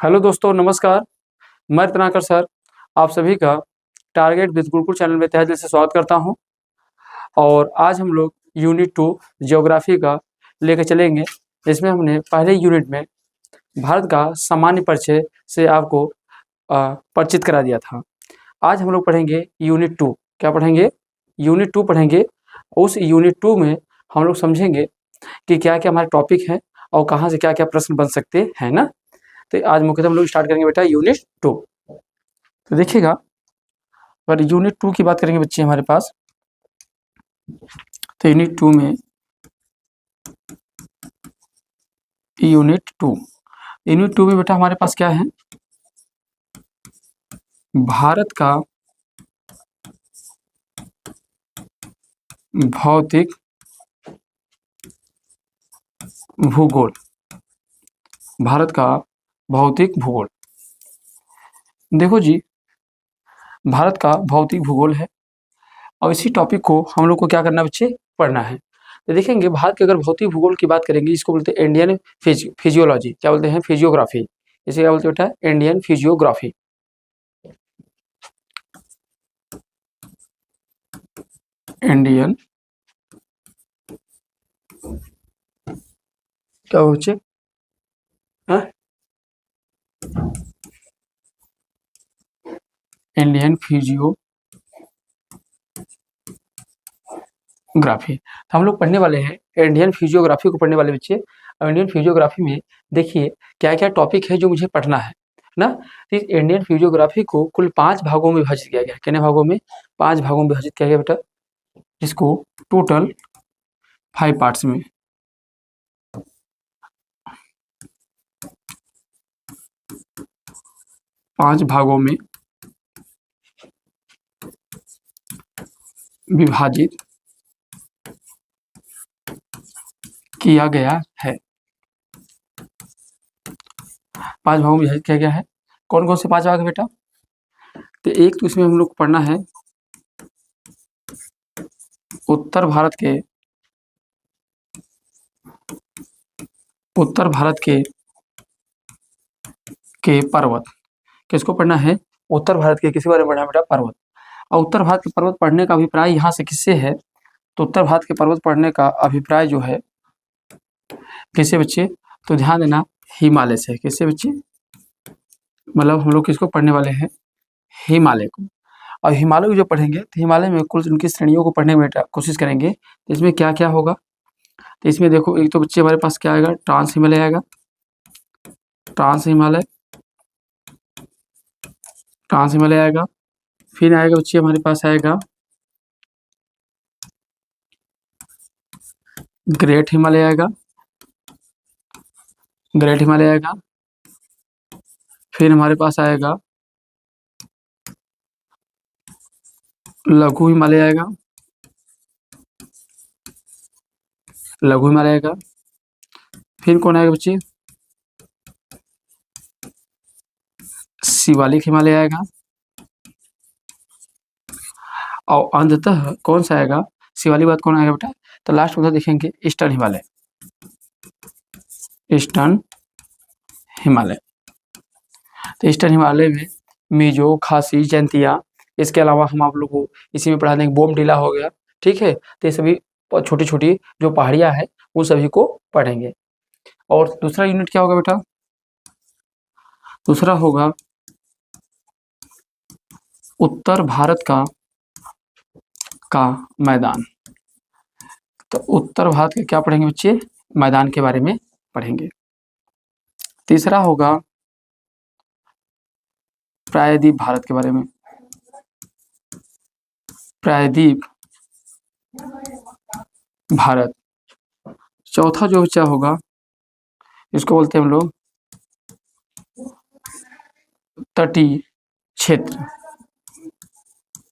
Hello दोस्तों, नमस्कार। मैं रत्नाकर सर आप सभी का टारगेट विद गुरुकुल चैनल में तहे दिल से स्वागत करता हूं। और आज हम लोग यूनिट 2 ज्योग्राफी का लेकर चलेंगे। इसमें हमने पहले यूनिट में भारत का सामान्य परिचय से आपको परिचित करा दिया था। आज हम लोग पढ़ेंगे यूनिट 2। क्या पढ़ेंगे? यूनिट 2 पढ़ेंगे। उस यूनिट 2 में हम लोग समझेंगे कि क्या क्या हमारे टॉपिक हैं और कहाँ से क्या क्या प्रश्न बन सकते हैं ना। तो आज मुख्यतः हम लोग स्टार्ट करेंगे बेटा यूनिट 2। तो देखिएगा, अगर यूनिट 2 की बात करेंगे बच्चे हमारे पास, तो यूनिट 2 में यूनिट 2 में बेटा हमारे पास क्या है? भारत का भौतिक भूगोल। भारत का भौतिक भूगोल। देखो जी, भारत का भौतिक भूगोल है और इसी टॉपिक को हम लोग को क्या करना बच्चे? पढ़ना है। तो देखेंगे भारत के अगर भौतिक भूगोल की बात करेंगे, इसको बोलते हैं इंडियन फिजियोलॉजी। क्या बोलते हैं? फिजियोग्राफी। इसे क्या बोलते हैं बेटा? Indian physiography. इंडियन क्या हो बच्चे? Indian physiography. तो हम लोग पढ़ने वाले हैं इंडियन फिजियोग्राफी को पढ़ने वाले बच्चे। और इंडियन फिजियोग्राफी में देखिए क्या क्या टॉपिक है जो मुझे पढ़ना है ना। तो इस इंडियन फिजियोग्राफी को कुल 5 भागों में विभाजित किया गया। कितने भागों में? 5 भागों में विभाजित किया गया बेटा। इसको टोटल 5 पार्ट्स में, 5 भागों में विभाजित किया गया है। 5 भागों में विभाजित किया गया है। कौन कौन से 5 भाग है बेटा? तो एक तो इसमें हम लोग को पढ़ना है उत्तर भारत के पर्वत। किसको पढ़ना है? उत्तर भारत के किसी बारे में पढ़ना है बेटा? पर्वत। और उत्तर भारत के पर्वत पढ़ने का अभिप्राय यहाँ से किससे है? तो उत्तर भारत के पर्वत पढ़ने का अभिप्राय जो है किससे बच्चे? तो ध्यान देना, हिमालय से। किससे बच्चे? मतलब हम लोग किसको पढ़ने वाले हैं? हिमालय को। और हिमालय को जो पढ़ेंगे तो हिमालय में कुल उनकी श्रेणियों को पढ़ने में कोशिश करेंगे। तो इसमें क्या क्या होगा? तो इसमें देखो, एक तो बच्चे हमारे पास क्या आएगा? ट्रांस हिमालय आएगा। ट्रांस हिमालय आएगा। फिर आएगा बच्चे हमारे पास आएगा ग्रेट हिमालय आएगा। ग्रेट हिमालय आएगा। फिर हमारे पास आएगा लघु हिमालय आएगा। लघु हिमालय आएगा। फिर कौन आएगा बच्चे? शिवालिक हिमालय आएगा। और अंततः कौन सा आएगा? शिवालिक बाद कौन आएगा बेटा? तो लास्ट में देखेंगे ईस्टर्न हिमालय। ईस्टर्न हिमालय। तो ईस्टर्न हिमालय में मिजो, खासी, जैंतिया, इसके अलावा हम आप लोग को इसी में पढ़ा देंगे बोमडिला हो गया। ठीक है, तो ये सभी छोटी छोटी जो पहाड़ियां हैं उन सभी को पढ़ेंगे। और दूसरा यूनिट क्या होगा बेटा? दूसरा होगा उत्तर भारत का मैदान। तो उत्तर भारत के क्या पढ़ेंगे बच्चे? मैदान के बारे में पढ़ेंगे। तीसरा होगा प्रायद्वीप भारत के बारे में। प्रायद्वीप भारत। चौथा जो बच्चा होगा इसको बोलते हैं हम लोग तटीय क्षेत्र।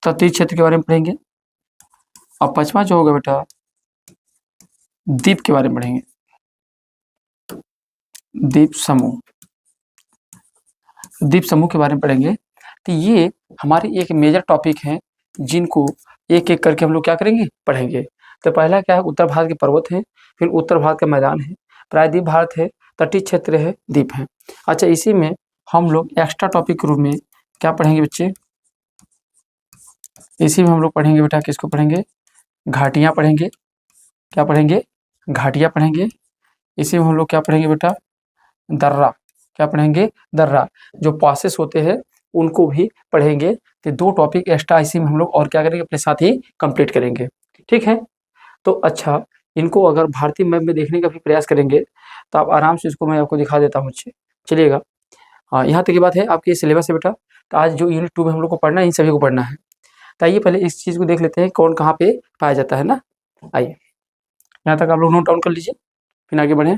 तटीय क्षेत्र के बारे में पढ़ेंगे। और 5वां जो होगा बेटा द्वीप के बारे में पढ़ेंगे। द्वीप समूह के बारे में पढ़ेंगे। तो ये हमारे एक मेजर टॉपिक हैं जिनको एक एक करके हम लोग क्या करेंगे? पढ़ेंगे। तो पहला क्या है? उत्तर भारत के पर्वत हैं। फिर उत्तर भारत का मैदान है। प्रायद्वीप भारत है। तटीय क्षेत्र है। द्वीप है। अच्छा, इसी में हम लोग एक्स्ट्रा टॉपिक के रूप में क्या पढ़ेंगे बच्चे, इसी में हम लोग पढ़ेंगे बेटा, किसको पढ़ेंगे, घाटियाँ पढ़ेंगे। क्या पढ़ेंगे, घाटियाँ पढ़ेंगे। इसी में हम लोग क्या पढ़ेंगे बेटा, दर्रा। क्या पढ़ेंगे, दर्रा। जो पासेस होते हैं उनको भी पढ़ेंगे। तो 2 टॉपिक एक्स्ट्रा इसी में हम लोग और क्या करेंगे, अपने साथ ही कंप्लीट करेंगे। ठीक है। तो अच्छा, इनको अगर भारतीय मैप में देखने का भी प्रयास करेंगे तो आप आराम से इसको मैं आपको दिखा देता हूँ बच्चे, चलिएगा। हाँ, यहाँ तक की बात है आपके सिलेबस है बेटा। तो आज जो यूनिट 2 में हम लोग को पढ़ना है, इन सभी को पढ़ना है। तो आइए पहले इस चीज़ को देख लेते हैं, कौन कहाँ पे पाया जाता है ना। आइए, यहाँ तक आप लोग नोट डाउन कर लीजिए, फिर आगे बढ़ें।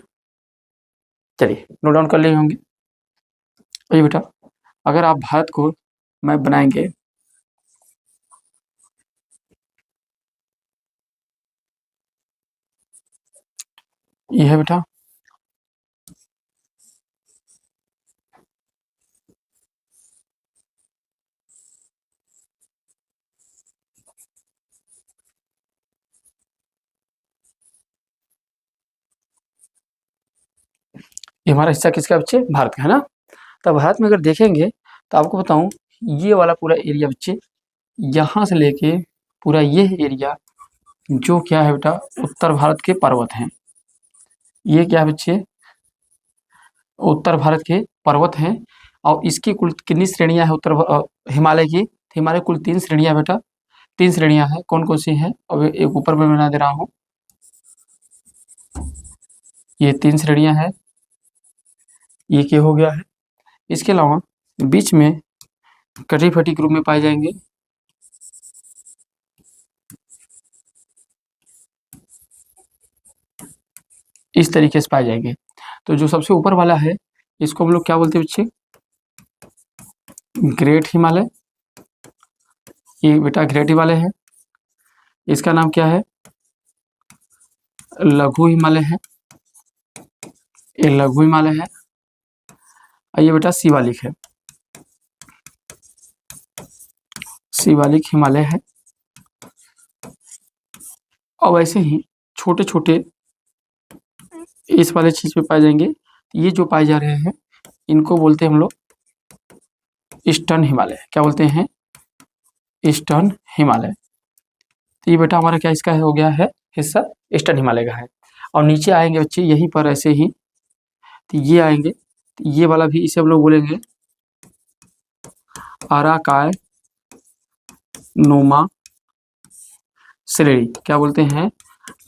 चलिए, नोट डाउन कर लिए होंगे। आइए बेटा, अगर आप भारत को मैप बनाएंगे, ये है बेटा, ये हमारा हिस्सा किसका बच्चे, भारत का है ना। तो भारत में अगर देखेंगे तो आपको बताऊं, ये वाला पूरा एरिया बच्चे, यहाँ से लेके पूरा ये एरिया जो क्या है बेटा, उत्तर भारत के पर्वत हैं। ये क्या है बच्चे, उत्तर भारत के पर्वत हैं। और इसकी कुल कितनी श्रेणियां हैं, हिमालय की, हिमालय कुल 3 श्रेणियां बेटा, 3 श्रेणियां हैं। कौन कौन सी हैं, अब एक ऊपर में बना दे रहा हूँ, ये 3 श्रेणियां हैं। ये क्या हो गया है, इसके अलावा बीच में कटी फटी ग्रुप में पाए जाएंगे। इस तरीके से पाए जाएंगे। तो जो सबसे ऊपर वाला है, इसको हम लोग क्या बोलते हैं बच्चे, ग्रेट हिमालय। ये बेटा ग्रेट हिमालय है। इसका नाम क्या है, लघु हिमालय है। ये लघु हिमालय है। और ये बेटा शिवालिक है, शिवालिक हिमालय है। और वैसे ही छोटे छोटे इस वाले चीज पे पाए जाएंगे। ये जो पाए जा रहे हैं इनको बोलते हैं हम लोग ईस्टर्न हिमालय। क्या बोलते हैं, ईस्टर्न हिमालय। तो ये बेटा हमारा क्या इसका हो गया है, हिस्सा ईस्टर्न हिमालय का है। और नीचे आएंगे बच्चे यहीं पर ऐसे ही, तो ये आएंगे, तो ये वाला भी इसे हम लोग बोलेंगे अराकाय नोमा श्रेणी। क्या बोलते हैं,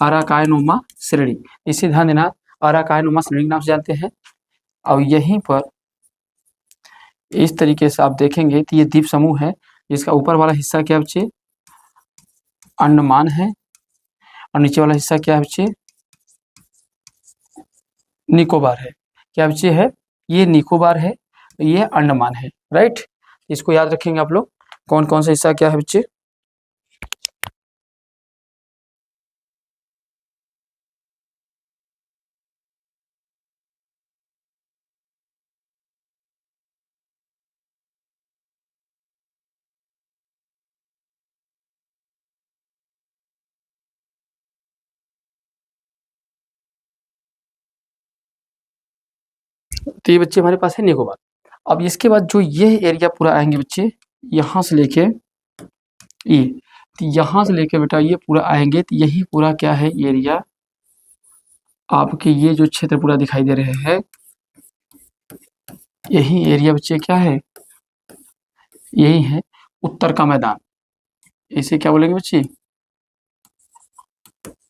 अराकाय नोमा श्रेणी। इसे ध्यान देना, अराकाय नोमा श्रेणी के नाम से जानते हैं। और यहीं पर इस तरीके से आप देखेंगे तो ये द्वीप समूह है, जिसका ऊपर वाला हिस्सा क्या बच्चे, अंडमान है। और नीचे वाला हिस्सा क्या है बच्चे, निकोबार है। क्या बच्चे है, ये निकोबार है, ये अंडमान है। राइट, इसको याद रखेंगे आप लोग, कौन कौन सा हिस्सा क्या है बच्चे। तो ये बच्चे हमारे पास है निकोबार। अब इसके बाद जो ये एरिया पूरा आएंगे बच्चे, यहाँ से लेके ये, तो यहाँ से लेके बेटा ये पूरा आएंगे, तो यही पूरा क्या है एरिया, आपके ये जो क्षेत्र पूरा दिखाई दे रहे हैं, यही एरिया बच्चे क्या है, यही है उत्तर का मैदान। इसे क्या बोलेंगे बच्चे,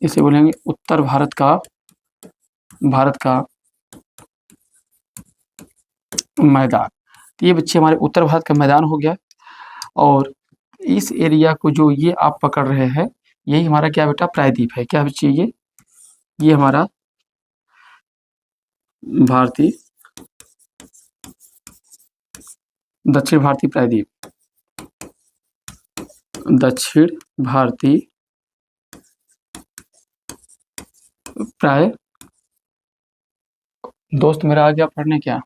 इसे बोलेंगे उत्तर भारत का, भारत का मैदान। तो ये बच्चे हमारे उत्तर भारत का मैदान हो गया। और इस एरिया को जो ये आप पकड़ रहे हैं, यही हमारा क्या बेटा, प्रायद्वीप है। क्या बच्चे, ये हमारा भारतीय, दक्षिण भारतीय प्रायद्वीप, दक्षिण भारतीय प्राय, दोस्त मेरा आ गया पढ़ने, क्या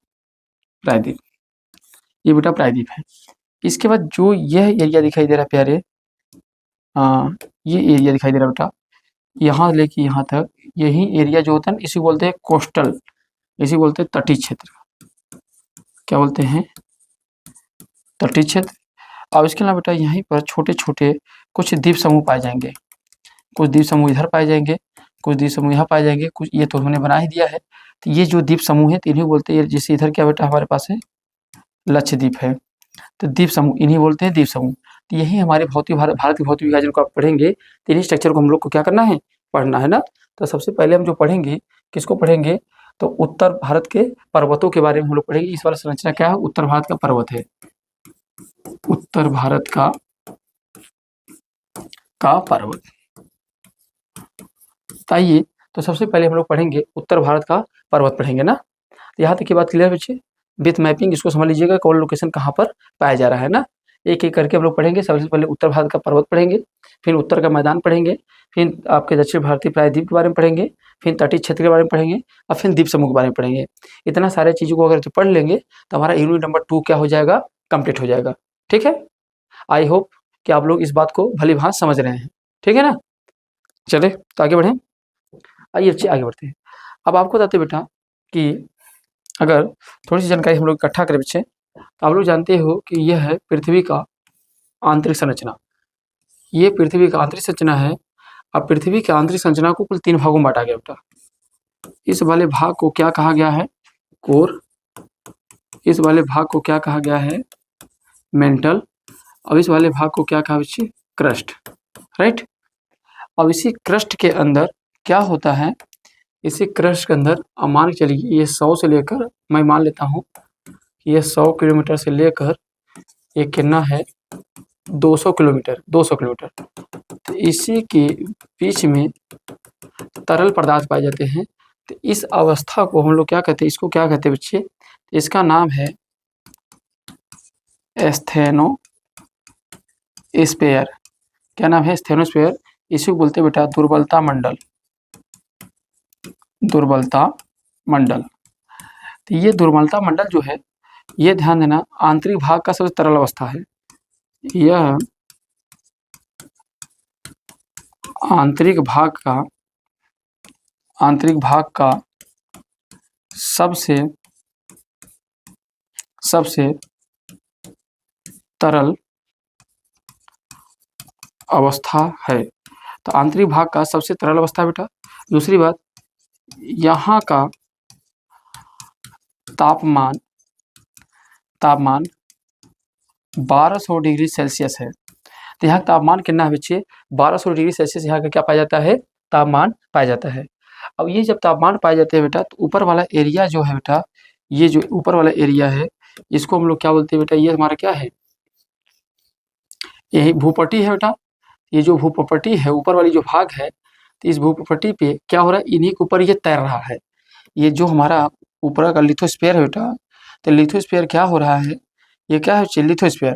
प्रायद्वीप, ये बेटा प्रायद्वीप है। इसके बाद जो यह एरिया दिखाई दे रहा है प्यारे, ये एरिया दिखाई दे रहा है बेटा, यहाँ लेके यहाँ तक, यही एरिया जो होता है ना, इसी बोलते हैं कोस्टल, इसी बोलते हैं तटीय क्षेत्र। क्या बोलते हैं, तटीय क्षेत्र। अब इसके अलावा बेटा यहीं पर छोटे छोटे कुछ द्वीप समूह पाए जाएंगे, कुछ द्वीप समूह इधर पाए जाएंगे, कुछ द्वीप समूह यहाँ पाए जाएंगे, कुछ ये तो हमने बना ही दिया है। तो ये जो द्वीप समूह है इन्हीं बोलते हैं, जैसे इधर क्या बेटा हमारे पास है लक्षद्वीप है, तो द्वीप समूह इन्हीं बोलते हैं द्वीप समूह। तो यही हमारे भारत के भौतिक विभाजन को आप पढ़ेंगे तो इन्हीं स्ट्रक्चर को हम लोग को क्या करना है, पढ़ना है ना। तो सबसे पहले हम जो पढ़ेंगे किसको पढ़ेंगे, तो उत्तर भारत के पर्वतों के बारे में हम लोग पढ़ेंगे। इस वाला संरचना क्या है, उत्तर भारत का पर्वत है, उत्तर भारत का पर्वत। आइए तो सबसे पहले हम लोग पढ़ेंगे उत्तर भारत का पर्वत पढ़ेंगे ना। यहाँ तक की बात क्लियर बच्चे, विथ मैपिंग इसको समझ लीजिएगा कौन लोकेशन कहाँ पर पाया जा रहा है ना। एक एक करके हम लोग पढ़ेंगे। सबसे पहले उत्तर भारत का पर्वत पढ़ेंगे, फिर उत्तर का मैदान पढ़ेंगे, फिर आपके दक्षिण भारतीय प्रायद्वीप के बारे में पढ़ेंगे, फिर तटीय क्षेत्र के बारे में पढ़ेंगे और फिर द्वीप समूह के बारे में पढ़ेंगे। इतना सारे चीज़ों को अगर तो पढ़ लेंगे तो हमारा यूनिट नंबर 2 क्या हो जाएगा, कंप्लीट हो जाएगा। ठीक है, आई होप कि आप लोग इस बात को भली भांति समझ रहे हैं। ठीक है ना, चले तो आगे बढ़ें। आइए बच्चे आगे बढ़ते हैं। अब आपको बताते बेटा कि अगर थोड़ी सी जानकारी हम लोग इकट्ठा करें बच्चे, तो आप लोग जानते हो कि यह है पृथ्वी का आंतरिक संरचना। ये पृथ्वी का आंतरिक संरचना है। अब पृथ्वी की आंतरिक संरचना को कुल 3 भागों में बांटा गया बेटा। इस वाले भाग को क्या कहा गया है, कोर। इस वाले भाग को क्या कहा गया है, मेंटल। अब इस वाले भाग को क्या कहा बच्चे, क्रस्ट। राइट। अब इसी क्रस्ट के अंदर क्या होता है, इसी क्रस्ट के अंदर अब मान के चलिए ये 100 से लेकर, मैं मान लेता हूँ ये 100 किलोमीटर से लेकर ये कितना है 200 किलोमीटर, 200 किलोमीटर। तो इसी के बीच में तरल पदार्थ पाए जाते हैं। तो इस अवस्था को हम लोग क्या कहते हैं, इसको क्या कहते हैं बच्चे, इसका नाम है स्टेनोस्फेयर। क्या नाम है, स्टेनोस्फेयर। इसी को बोलते हैं बेटा दुर्बलता मंडल, दुर्बलता मंडल। तो ये दुर्बलता मंडल जो है, ये ध्यान देना आंतरिक भाग का सबसे तरल अवस्था है। यह आंतरिक भाग का सबसे तरल अवस्था है। तो आंतरिक भाग का सबसे तरल अवस्था बेटा। दूसरी बात, यहाँ का तापमान 1200 डिग्री सेल्सियस है। तो यहाँ तापमान कितना है बच्चे, 1200 डिग्री सेल्सियस यहाँ का क्या पाया जाता है, तापमान पाया जाता है। अब ये जब तापमान पाए जाते हैं बेटा, तो ऊपर वाला एरिया जो है बेटा, ये जो ऊपर वाला एरिया है इसको हम लोग क्या बोलते हैं बेटा, ये हमारा क्या है, यही भूपट्टी है बेटा। ये जो भूपट्टी है ऊपर वाली जो भाग है, तो इस भूपट्टी पे क्या हो रहा है, इन्हीं के ऊपर ये तैर रहा है। ये जो हमारा ऊपर का लिथोस्फीयर है बेटा, तो लिथोस्फीयर क्या हो रहा है, ये क्या है लिथोस्फीयर।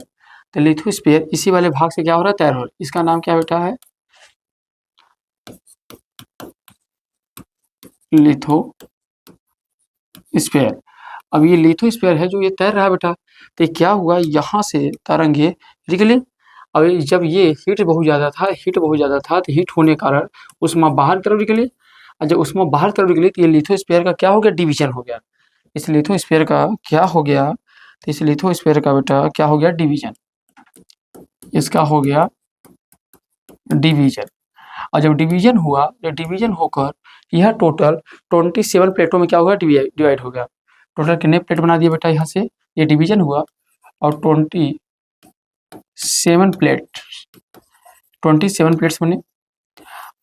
तो लिथोस्फीयर इसी वाले भाग से क्या हो रहा है, तैर हो रहा है। इसका नाम क्या बेटा है, लिथोस्फीयर। अब ये लिथोस्फीयर है जो ये तैर रहा है बेटा, तो ये क्या हुआ, यहाँ से तरंगे निकली। अब जब ये हीट बहुत ज़्यादा था, तो हीट होने के कारण उष्मा बाहर की तरफ निकली। और जब उष्मा बाहर की तरफ निकली तो ये लिथोस्फीयर का क्या हो गया, डिवीजन हो गया। इस लिथोस्फीयर का क्या हो गया, तो इस लिथोस्फीयर का बेटा क्या हो गया, डिवीजन। इसका हो गया डिवीजन। और जब डिवीजन हुआ, जब डिवीजन होकर यह टोटल 27 प्लेटों में क्या होगा, डिवाइड हो गया। टोटल कितने प्लेट बना दिए बेटा, यहाँ से ये डिवीजन हुआ और 27 प्लेट्स बने।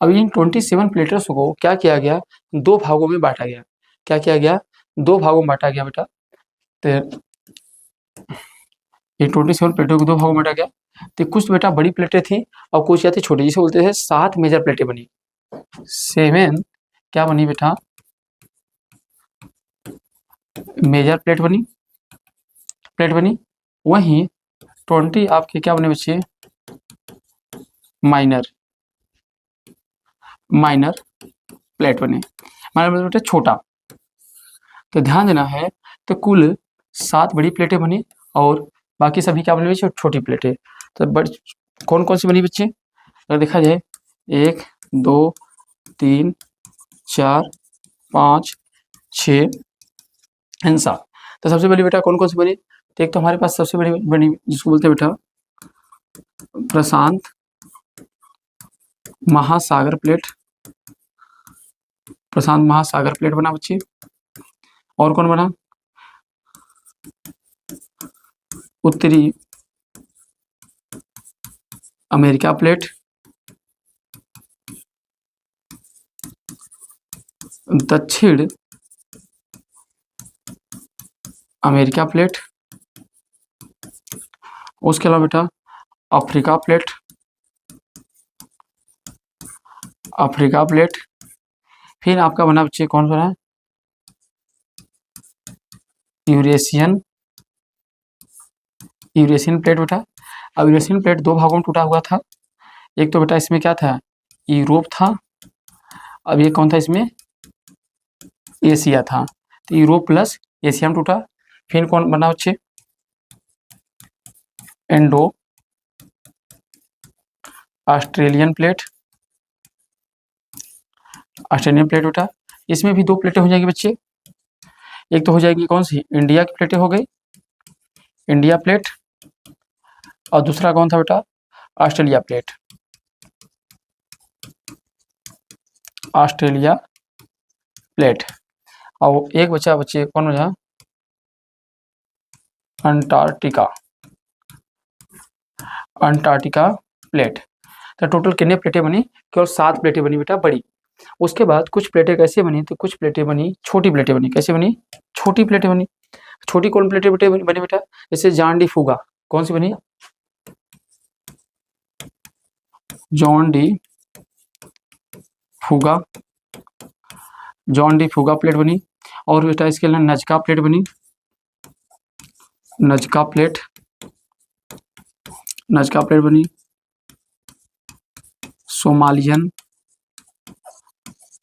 अब इन 27 प्लेटर्स को क्या किया गया, 2 भागों में बांटा गया। क्या किया गया, 2 भागों में बांटा गया बेटा। तो ये 27 प्लेटों को 2 भागों में बांटा गया। तो कुछ बेटा बड़ी प्लेटें थी और कुछ या थी छोटी, जिसे बोलते थे 7 मेजर प्लेटें बनी। 7 क्या बनी बेटा, मेजर प्लेट बनी। वहीं 20 आपके क्या बने बच्चे, माइनर प्लेट बने। माइनर बेटा छोटा। तो ध्यान देना है, तो कुल 7 बड़ी प्लेटें बनी और बाकी सभी क्या बने बच्चे, छोटी प्लेटें। तो कौन कौन सी बनी बच्चे, अगर देखा जाए 1 2 3 4 5 6 7। तो सबसे पहले बेटा कौन कौन सी बनी, तो एक तो हमारे पास सबसे बड़ी बनी जिसको बोलते हैं बेटा प्रशांत महासागर प्लेट, प्रशांत महासागर प्लेट बना बच्चे। और कौन बना, उत्तरी अमेरिका प्लेट, दक्षिण अमेरिका प्लेट, उसके अलावा बेटा अफ्रीका प्लेट, अफ्रीका प्लेट। फिर आपका बना बच्चे कौन बना, यूरेशियन, यूरेशियन प्लेट बेटा। अब यूरेशियन प्लेट दो भागों में टूटा हुआ था, एक तो बेटा इसमें क्या था, यूरोप था, अब ये कौन था इसमें, एशिया था। तो यूरोप प्लस एशिया में टूटा। फिर कौन बना बच्चे, Indo Australian plate, Australian plate बेटा। इसमें भी दो प्लेटें हो जाएंगी बच्चे, एक तो हो जाएगी कौन सी, इंडिया की प्लेटें हो गई, इंडिया प्लेट, और दूसरा कौन था बेटा, ऑस्ट्रेलिया प्लेट, ऑस्ट्रेलिया प्लेट। और एक बचा बच्चे कौन बचा, अंटार्कटिका, अंटार्कटिका प्लेट। तो टोटल कितने प्लेटें बनी, केवल 7 प्लेटें बनी बेटा बड़ी। उसके बाद कुछ प्लेटें कैसे बनी, तो कुछ प्लेटें बनी छोटी प्लेटें बनी। कैसे बनी, छोटी प्लेटें बनी। छोटी कौन प्लेटें बेटे बनी बेटा, जैसे जॉन डी फुगा, कौन सी बनी, जॉन डी फुगा, जॉन डी फुगा प्लेट बनी। और बेटा इसके अलावा नजका प्लेट बनी, नजका प्लेट, नजका प्लेट बनी। Somalian,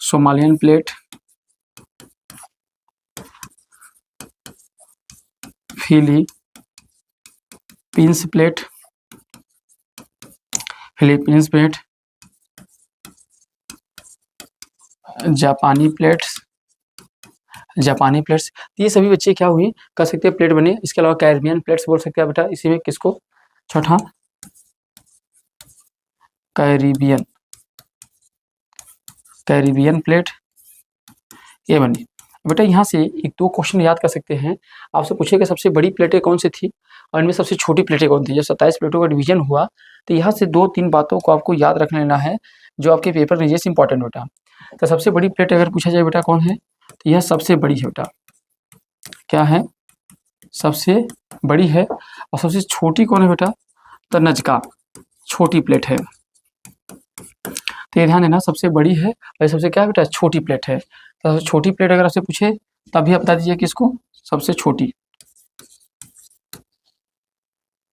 Somalian plate, Philippines plate, Philippines plate, जापानी प्लेट्स, जापानी प्लेट्स। ये सभी बच्चे क्या हुई कर सकते हैं, प्लेट बने। इसके अलावा कैरिबियन प्लेट्स बोल सकते हैं बेटा, इसी में किसको, छठा कैरिबियन, कैरिबियन प्लेट ये बनी। बेटा यहाँ से एक दो क्वेश्चन याद कर सकते हैं, आपसे पूछेगा सबसे बड़ी प्लेटें कौन सी थी और इनमें सबसे छोटी प्लेटें कौन थी। जब 27 प्लेटों का डिवीजन हुआ तो यहाँ से 2-3 बातों को आपको याद रख लेना है जो आपके पेपर में जैसे इंपॉर्टेंट बेटा। तो सबसे बड़ी प्लेट अगर पूछा जाए बेटा कौन है, तो यह सबसे बड़ी है बेटा, क्या है, सबसे बड़ी है। और सबसे छोटी कौन है बेटा, तो नजका छोटी प्लेट है। तो ये ध्यान देना, सबसे बड़ी है और सबसे क्या है बेटा, छोटी प्लेट है। तो छोटी प्लेट अगर आपसे पूछे तभी आप बता दीजिए किसको, सबसे छोटी,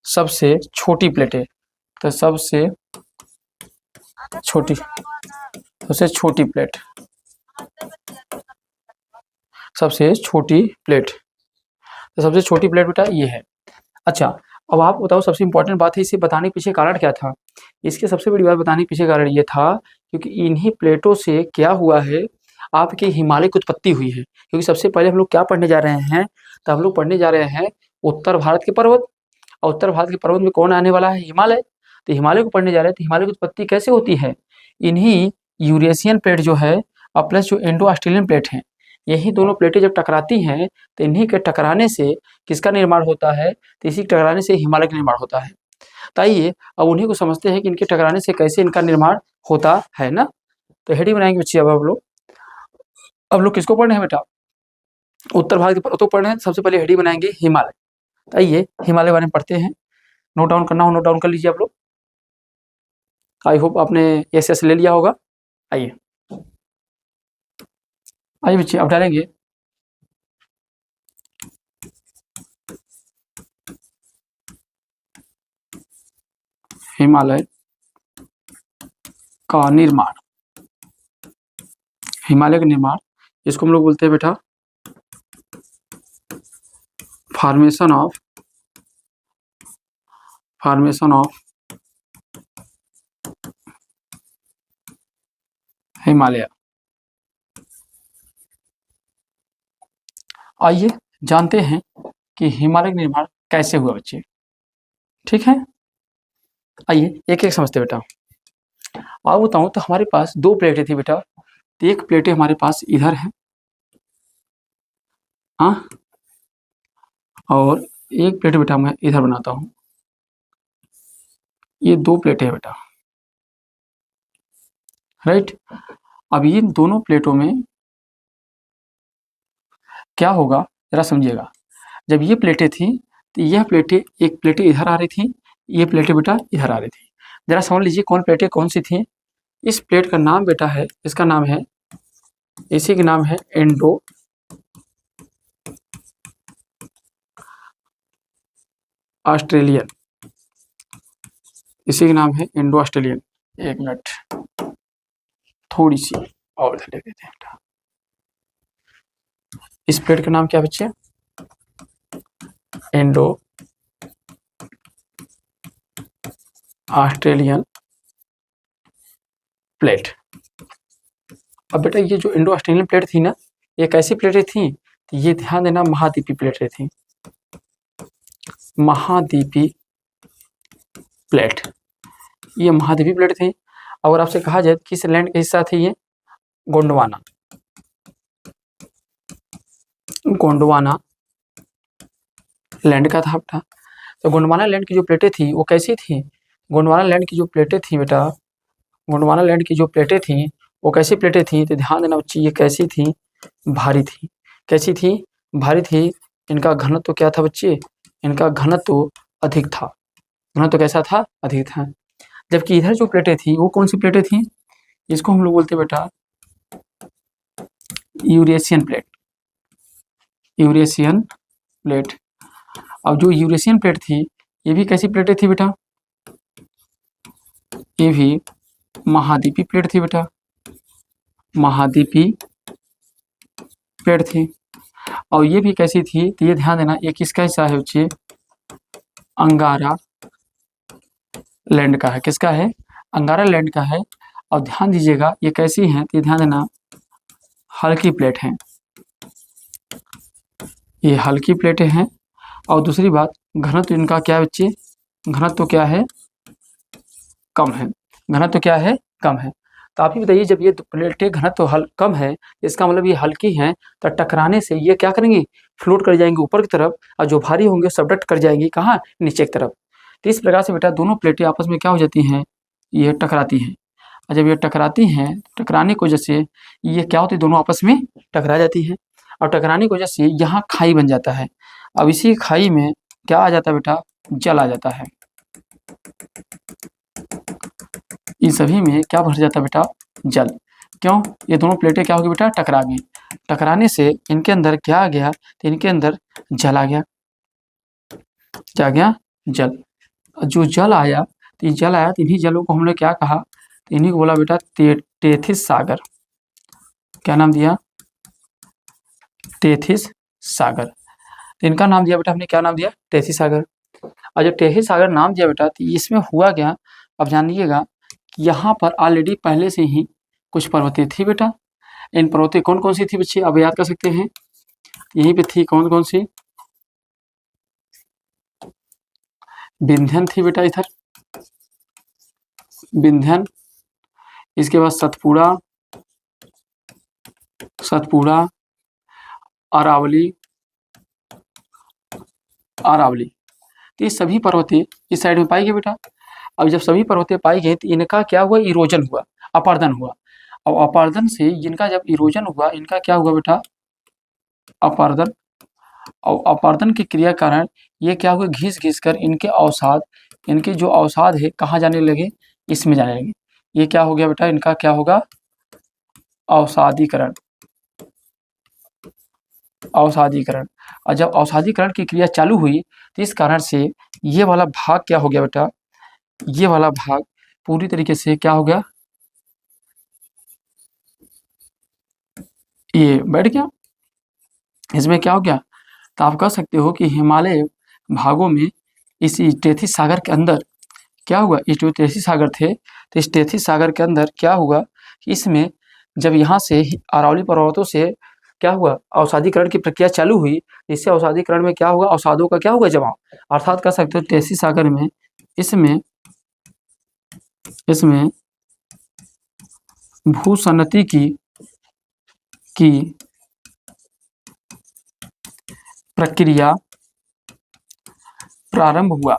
सबसे छोटी प्लेट है। तो सबसे छोटी, सबसे छोटी प्लेट, सबसे छोटी प्लेट। तो सबसे छोटी प्लेट बेटा ये है। अच्छा अब आप बताओ, सबसे इंपॉर्टेंट बात है इसे बताने के पीछे कारण क्या था। इसके सबसे बड़ी बात बताने के पीछे कारण ये था क्योंकि इन्हीं प्लेटों से क्या हुआ है, आपके हिमालय की उत्पत्ति हुई है। क्योंकि सबसे पहले हम लोग क्या पढ़ने जा रहे हैं, तो हम लोग पढ़ने जा रहे हैं उत्तर भारत के पर्वत, और उत्तर भारत के पर्वत में कौन आने वाला है, हिमालय। तो हिमालय को पढ़ने जा रहे हैं, तो हिमालय की उत्पत्ति कैसे होती है, इन्हीं यूरेशियन प्लेट जो है और प्लस जो इंडो ऑस्ट्रेलियन प्लेट हैं, यही दोनों प्लेटें जब टकराती हैं तो इन्हीं के टकराने से किसका निर्माण होता है, तो इसी टकराने से हिमालय का निर्माण होता है। तो आइए अब उन्हीं को समझते हैं कि इनके टकराने से कैसे इनका निर्माण होता है ना। तो हेडिंग बनाएंगे बच्चे। अब लोग किसको पढ़ रहे हैं बेटा, उत्तर भारत के पर्वतों पढ़ रहे हैं। सबसे पहले हेडिंग बनाएंगे हिमालय। तो आइए हिमालय बारे में पढ़ते हैं। नोट डाउन करना हो नोट डाउन कर लीजिए आप लोग। आई होप आपने एस ले लिया होगा। आइए आइए बच्चे अब डालेंगे हिमालय का निर्माण। हिमालय का निर्माण इसको हम लोग बोलते हैं बेटा फॉर्मेशन ऑफ हिमालय। आइए जानते हैं कि हिमालय का निर्माण कैसे हुआ बच्चे। ठीक है, आइए एक एक समझते बेटा। आप बताऊं तो हमारे पास दो प्लेटें थी बेटा, तो एक प्लेटें हमारे पास इधर है, हाँ, और एक प्लेट बेटा मैं इधर बनाता हूँ। ये दो प्लेटें हैं बेटा, राइट। अब ये दोनों प्लेटों में क्या होगा जरा समझिएगा। जब ये प्लेटें थी तो यह प्लेटें, एक प्लेटें इधर आ रही थी, ये प्लेटें बेटा इधर आ रही थी। जरा समझ लीजिए कौन प्लेटें कौन सी थी। इस प्लेट का नाम बेटा है, इसका नाम है, इसी का नाम है इंडो ऑस्ट्रेलियन, इसी का नाम है इंडो ऑस्ट्रेलियन। एक मिनट, थोड़ी सी और इधर ले देते हैं बेटा। इस प्लेट का नाम क्या बच्चे? Indo Australian plate. अब बेटा ये जो इंडो ऑस्ट्रेलियन प्लेट थी ना, ये कैसी प्लेटें थी? तो ये ध्यान देना, महाद्वीपीय प्लेटें थी, महाद्वीपीय प्लेट, ये महाद्वीपीय प्लेट थी। अगर आपसे कहा जाए किस लैंड का हिस्सा थी ये? गोंडवाना, गोंडवाना लैंड का था बेटा। तो गोंडवाना लैंड की जो प्लेटें थी वो कैसी थी? गोंडवाना लैंड की जो प्लेटें थी बेटा, गोंडवाना लैंड की जो प्लेटें थी वो कैसी प्लेटें थी? तो ध्यान देना बच्चे, ये कैसी थी? भारी थी। कैसी थी? भारी थी। इनका घनत्व तो क्या था बच्चे? इनका घनत्व तो अधिक था। घनत्व तो कैसा था? अधिक था। जबकि इधर जो प्लेटें थी वो कौन सी प्लेटें थी? इसको हम लोग बोलते बेटा यूरेशियन प्लेट, यूरेशियन प्लेट। अब जो यूरेशियन प्लेट थी ये भी कैसी प्लेटें थी बेटा? ये भी महाद्वीपीय प्लेट थी बेटा, महाद्वीपीय प्लेट थी। और ये भी कैसी थी? तो ये ध्यान देना, ये किसका हिस्सा है बच्चे? अंगारा लैंड का है। किसका है? अंगारा लैंड का है। और ध्यान दीजिएगा ये कैसी हैं? तो ये ध्यान देना, हल्की प्लेट हैं, ये हल्की प्लेटें हैं। और दूसरी बात, घनत्व इनका क्या है बच्चे? घनत्व क्या है? कम है। घनत्व क्या है? कम है। तो आप ही बताइए, जब ये प्लेटें घनत्व कम है, इसका मतलब ये हल्की हैं, तो टकराने से ये क्या करेंगी? फ्लोट कर जाएंगी ऊपर की तरफ, और जो भारी होंगे सबडक्ट कर जाएंगी कहाँ? नीचे की तरफ। तो इस प्रकार से बेटा दोनों प्लेटें आपस में क्या हो जाती हैं? ये टकराती हैं। और जब ये टकराती हैं, टकराने की वजह से ये क्या होती है? दोनों आपस में टकरा जाती है। और टकराने की वजह से यहाँ खाई बन जाता है। अब इसी खाई में क्या आ जाता है बेटा? जल आ जाता है। इन सभी में क्या भर जाता है बेटा? जल। क्यों? ये दोनों प्लेटें क्या होगी बेटा? टकरा गई। टकराने से इनके अंदर क्या आ गया? तो इनके अंदर जल आ गया। क्या आ गया? जल। जो जल आया, तो ये जल आया, तो इन्हीं जलों को हमने क्या कहा? तो इन्हीं को बोला बेटा टेथिस सागर। क्या नाम दिया? टेथिस सागर। तो इनका नाम दिया बेटा हमने, क्या नाम दिया? टेथिस सागर। और जब टेथिस सागर नाम दिया बेटा, तो इसमें हुआ क्या? अब जानिएगा, यहाँ पर ऑलरेडी पहले से ही कुछ पर्वतें थी बेटा। इन पर्वतें कौन कौन सी थी बच्चे? अब याद कर सकते हैं, यहीं पे थी कौन कौन सी? विंध्यन थी बेटा इधर, विंध्यन। इसके बाद सतपुड़ा, सतपुड़ा, अरावली, अरावली। तो ये सभी पर्वतें इस साइड में पाई गई बेटा। अब जब सभी पर्वतें पाई गई तो इनका क्या हुआ? इरोजन हुआ, अपर्दन हुआ। अब अपर्दन से इनका जब इरोजन हुआ, इनका क्या हुआ बेटा? अपर्दन। और अपर्दन की क्रिया कारण ये क्या हुआ? घिस घिस कर इनके अवसाद, इनके जो अवसाद है कहाँ जाने लगे? इसमें जाने लगे। ये क्या हो गया बेटा? इनका क्या होगा? अवसादीकरण, अवसादीकरण। और जब अवसादीकरण की क्रिया चालू हुई तो इस कारण से ये वाला भाग क्या हो गया बेटा? ये वाला भाग पूरी तरीके से क्या हो गया? ये बैठ गया। इसमें क्या हो गया? तो आप कह सकते हो कि हिमालय भागों में इस टेथिस सागर के अंदर क्या हुआ? इस जो टेथिस सागर थे, तो इस टेथिस सागर के अंदर क्या हुआ? इसमें जब यहाँ से अरावली पर्वतों से क्या हुआ, अवसादीकरण की प्रक्रिया चालू हुई। इससे अवसादीकरण में क्या होगा, अवसादों का क्या होगा, जमाव। अर्थात कह सकते हो टेसी सागर में इसमें भूसन्नति की प्रक्रिया प्रारंभ हुआ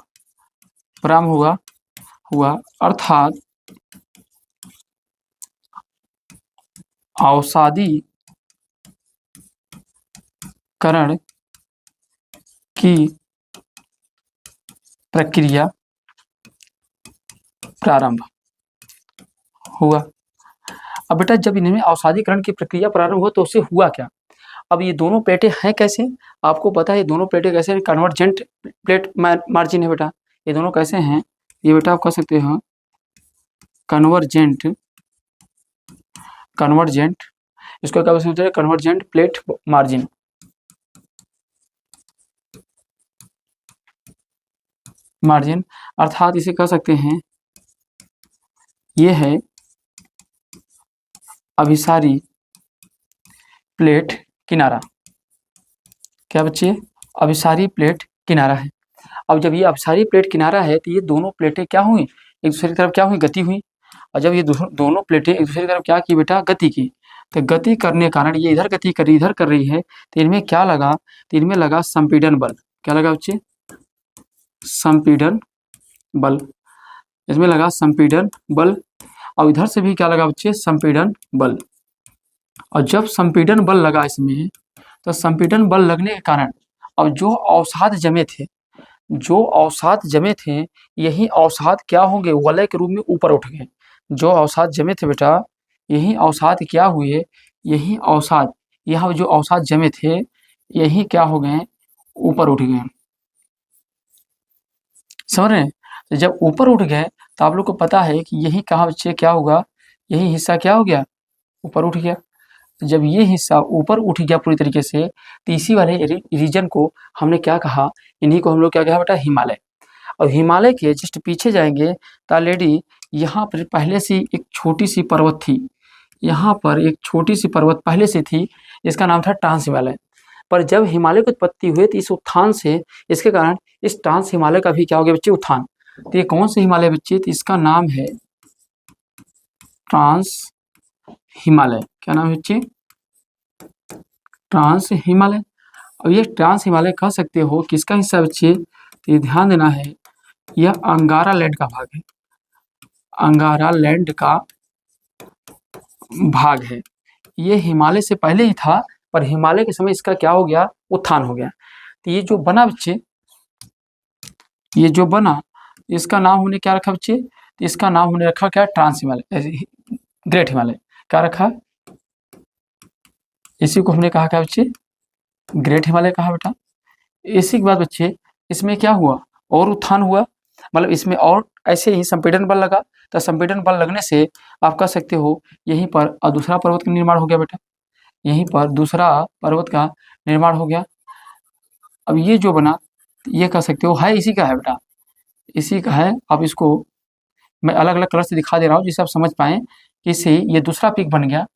अर्थात अवसादीकरण की प्रक्रिया प्रारंभ हुआ। अब बेटा जब इनमें अवसादीकरण की प्रक्रिया प्रारंभ हुआ तो उससे हुआ क्या। अब ये दोनों प्लेटें हैं कैसे, आपको पता है ये दोनों प्लेटें कैसे हैं, कन्वर्जेंट प्लेट मार्जिन है बेटा। ये दोनों कैसे हैं, ये बेटा आप कह सकते हो कन्वर्जेंट, इसको क्या बोल सकते हैं, कन्वर्जेंट प्लेट मार्जिन। अर्थात इसे कह सकते हैं ये है अभिसारी प्लेट किनारा। क्या बच्चे, अभिसारी प्लेट किनारा है। अब जब ये अभिसारी प्लेट किनारा है तो ये दोनों प्लेटें क्या हुई, एक दूसरे की तरफ क्या हुई, गति हुई। और जब ये दोनों प्लेटें एक दूसरे की तरफ क्या की बेटा, गति की। तो गति करने के कारण ये इधर गति कर रही, इधर कर रही है, तो इनमें क्या लगा, तो इनमें लगा संपीड़न बल। क्या लगा बच्चे, संपीड़न बल। इसमें लगा संपीड़न बल और इधर से भी क्या लगा बच्चे, संपीड़न बल। और जब संपीड़न बल लगा इसमें, तो संपीड़न बल लगने के कारण अब जो अवसाद जमे थे यही अवसाद क्या होंगे, वलय के रूप में ऊपर उठ गए। जो अवसाद जमे थे बेटा, यही अवसाद क्या हुए, यही अवसाद, यहाँ जो अवसाद जमे थे यही क्या हो गए, ऊपर उठ गए। समझ रहे हैं। तो जब ऊपर उठ गए तो आप लोग को पता है कि यही कहाँ बच्चे क्या होगा, यही हिस्सा क्या हो गया, ऊपर उठ गया। जब ये हिस्सा ऊपर उठ गया पूरी तरीके से, तो इसी वाले रीजन को हमने क्या कहा, इन्हीं को हम लोग क्या कहा बेटा, हिमालय। और हिमालय के जस्ट पीछे जाएंगे तो ऑलरेडी यहाँ पर पहले से एक छोटी सी पर्वत थी, यहाँ पर एक छोटी सी पर्वत पहले से थी, इसका नाम था ट्रांस हिमालय। पर जब हिमालय की उत्पत्ति हुई तो इस उत्थान से, इसके कारण इस ट्रांस हिमालय का भी क्या हो गया बच्चे, उत्थान। तो ये कौन से हिमालय बच्चे, तो इसका नाम है ट्रांस हिमालय। क्या नाम है बच्चे, ट्रांस हिमालय। अब ये ट्रांस हिमालय कह सकते हो किसका हिस्सा बच्चे, तो ये ध्यान देना है, यह अंगारा लैंड का भाग है, अंगारा लैंड का भाग है। ये हिमालय से पहले ही था, पर हिमालय के समय इसका क्या हो गया, उत्थान हो गया। तो ये जो बना बच्चे, ये जो बना, इसका नाम हमने क्या रखा बच्चे, तो इसका नाम हमने रखा क्या, ट्रांस हिमालय, ग्रेट हिमालय। क्या रखा, इसी को हमने कहा क्या बच्चे, ग्रेट हिमालय कहा बेटा। इसी के बाद बच्चे इसमें क्या हुआ, और उत्थान हुआ, मतलब इसमें और ऐसे ही संपीड़न बल लगा। तो संपीड़न बल लगने से आप कह सकते हो यहीं पर दूसरा पर्वत का निर्माण हो गया बेटा, यहीं पर दूसरा पर्वत का निर्माण हो गया। अब ये जो बना, ये कह सकते हो है इसी का है बेटा, इसी का है। अब इसको मैं अलग अलग कलर से दिखा दे रहा हूँ जिससे आप समझ पाएँ कि इससे ये दूसरा पीक बन गया।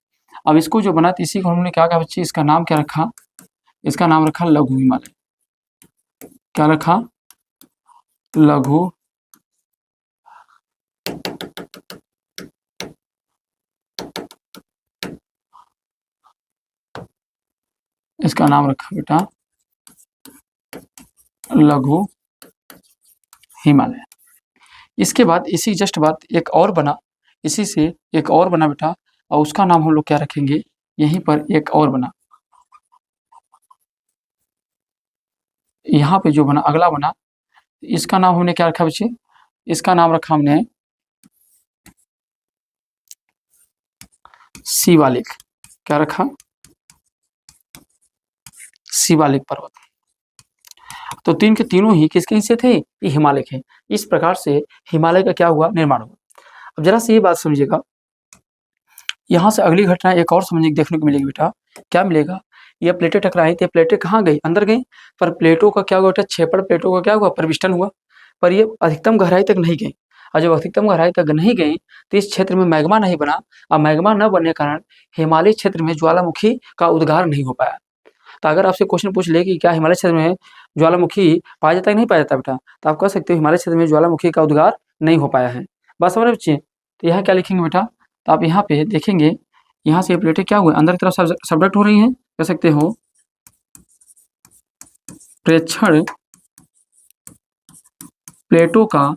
अब इसको जो बना, तो इसी को हमने क्या कहा बच्चे, इसका नाम क्या रखा, इसका नाम रखा लघु हिमालय। क्या रखा, लघु इसका नाम रखा बेटा लघु हिमालय। इसके बाद इसी जस्ट बाद एक और बना, इसी से एक और बना बेटा, और उसका नाम हम लोग क्या रखेंगे, यहीं पर एक और बना, यहाँ पे जो बना अगला बना, इसका नाम हमने क्या रखा बच्चे, इसका नाम रखा हमने शिवालिक। क्या रखा, शिवालिक पर्वत। तो तीन के तीनों ही किसके हिस्से थे, ये हिमालय के। इस प्रकार से हिमालय का क्या हुआ, निर्माण हुआ। अब जरा से ये बात समझिएगा, यहाँ से अगली घटना एक और समझने देखने को मिलेगी बेटा। क्या मिलेगा, ये प्लेटें टकराई थी, प्लेटें कहाँ गई, अंदर गई, पर प्लेटों का क्या हुआ बेटा, छेपड़ प्लेटों का क्या हुआ, परिविष्टन हुआ, पर ये अधिकतम गहराई तक नहीं गई। और जब अधिकतम गहराई तक नहीं गई तो इस क्षेत्र में मैग्मा नहीं बना, और मैग्मा न बनने के कारण हिमालय क्षेत्र में ज्वालामुखी का उद्गार नहीं हो पाया। तो अगर आपसे क्वेश्चन पूछ ले कि क्या हिमालय क्षेत्र में ज्वालामुखी पाया जाता है कि नहीं पाया जाता बेटा, तो आप कह सकते हो हिमालय क्षेत्र में ज्वालामुखी का उद्गार नहीं हो पाया है। बात समझ रहे बच्चे? तो यहाँ क्या लिखेंगे बेटा, तो आप यहाँ पे देखेंगे, यहाँ से प्लेटें क्या हुए, अंदर की तरफ सबडक्ट हो रही हैं, कह सकते हो प्रेक्षण प्लेटों का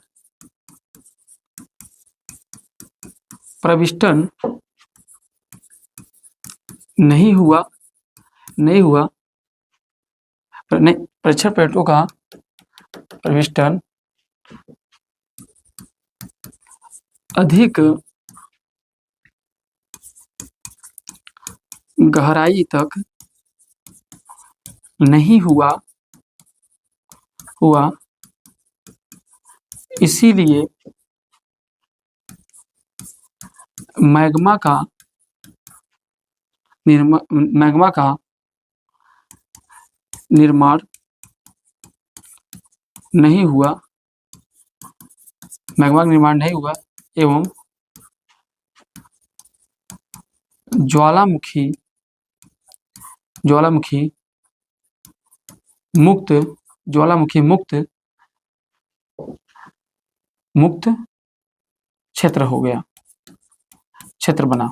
प्रविष्टन नहीं हुआ प्रेक्षण प्लेटों का प्रविष्टन अधिक गहराई तक नहीं हुआ, इसीलिए मैग्मा का निर्माण नहीं हुआ, एवं ज्वालामुखी मुक्त क्षेत्र हो गया, क्षेत्र बना।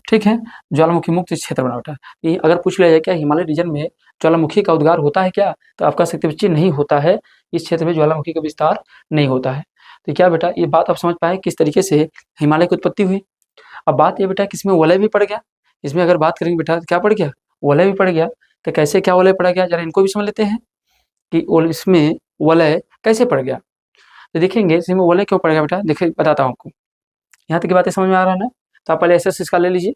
ठीक है, ज्वालामुखी मुक्त क्षेत्र बना बेटा। ये अगर पूछ लिया जाए क्या हिमालय रीजन में ज्वालामुखी का उद्गार होता है क्या, तो आप कह सकते बच्चे नहीं होता है, इस क्षेत्र में ज्वालामुखी का विस्तार नहीं होता है। तो क्या बेटा ये बात आप समझ पाए किस तरीके से हिमालय की उत्पत्ति हुई। अब बात ये बेटा किसमें वलय भी पड़ गया, इसमें अगर बात करेंगे बेटा क्या पड़ गया, वलय भी पड़ गया। तो कैसे क्या वलय पड़ गया, जरा इनको भी समझ लेते हैं कि इसमें वलय कैसे पड़ गया। तो देखेंगे इसमें वलय क्यों पड़ गया बेटा, देखिए बताता हूँ आपको। यहाँ तक की बातें समझ में आ रहा है ना, तो आप पहले एस इसका ले लीजिए,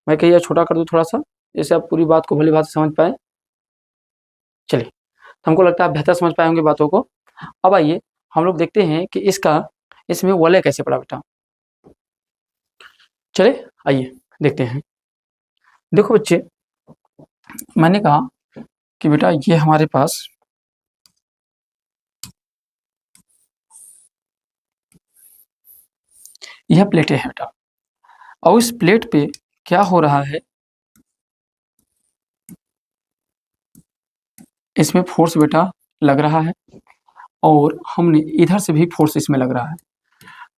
मैं कहिए छोटा कर दूँ थोड़ा सा, जैसे आप पूरी बात को भली बात से समझ पाए। चलिए, तो हमको लगता है आप बेहतर समझ पाए होंगे बातों को। अब आइए हम लोग देखते हैं कि इसमें वलय कैसे पड़ा बेटा। चले आइए देखते हैं। देखो बच्चे, मैंने कहा कि बेटा ये हमारे पास यह प्लेटें हैं बेटा, और इस प्लेट पे क्या हो रहा है, इसमें फोर्स बेटा लग रहा है, और हमने इधर से भी फोर्स इसमें लग रहा है।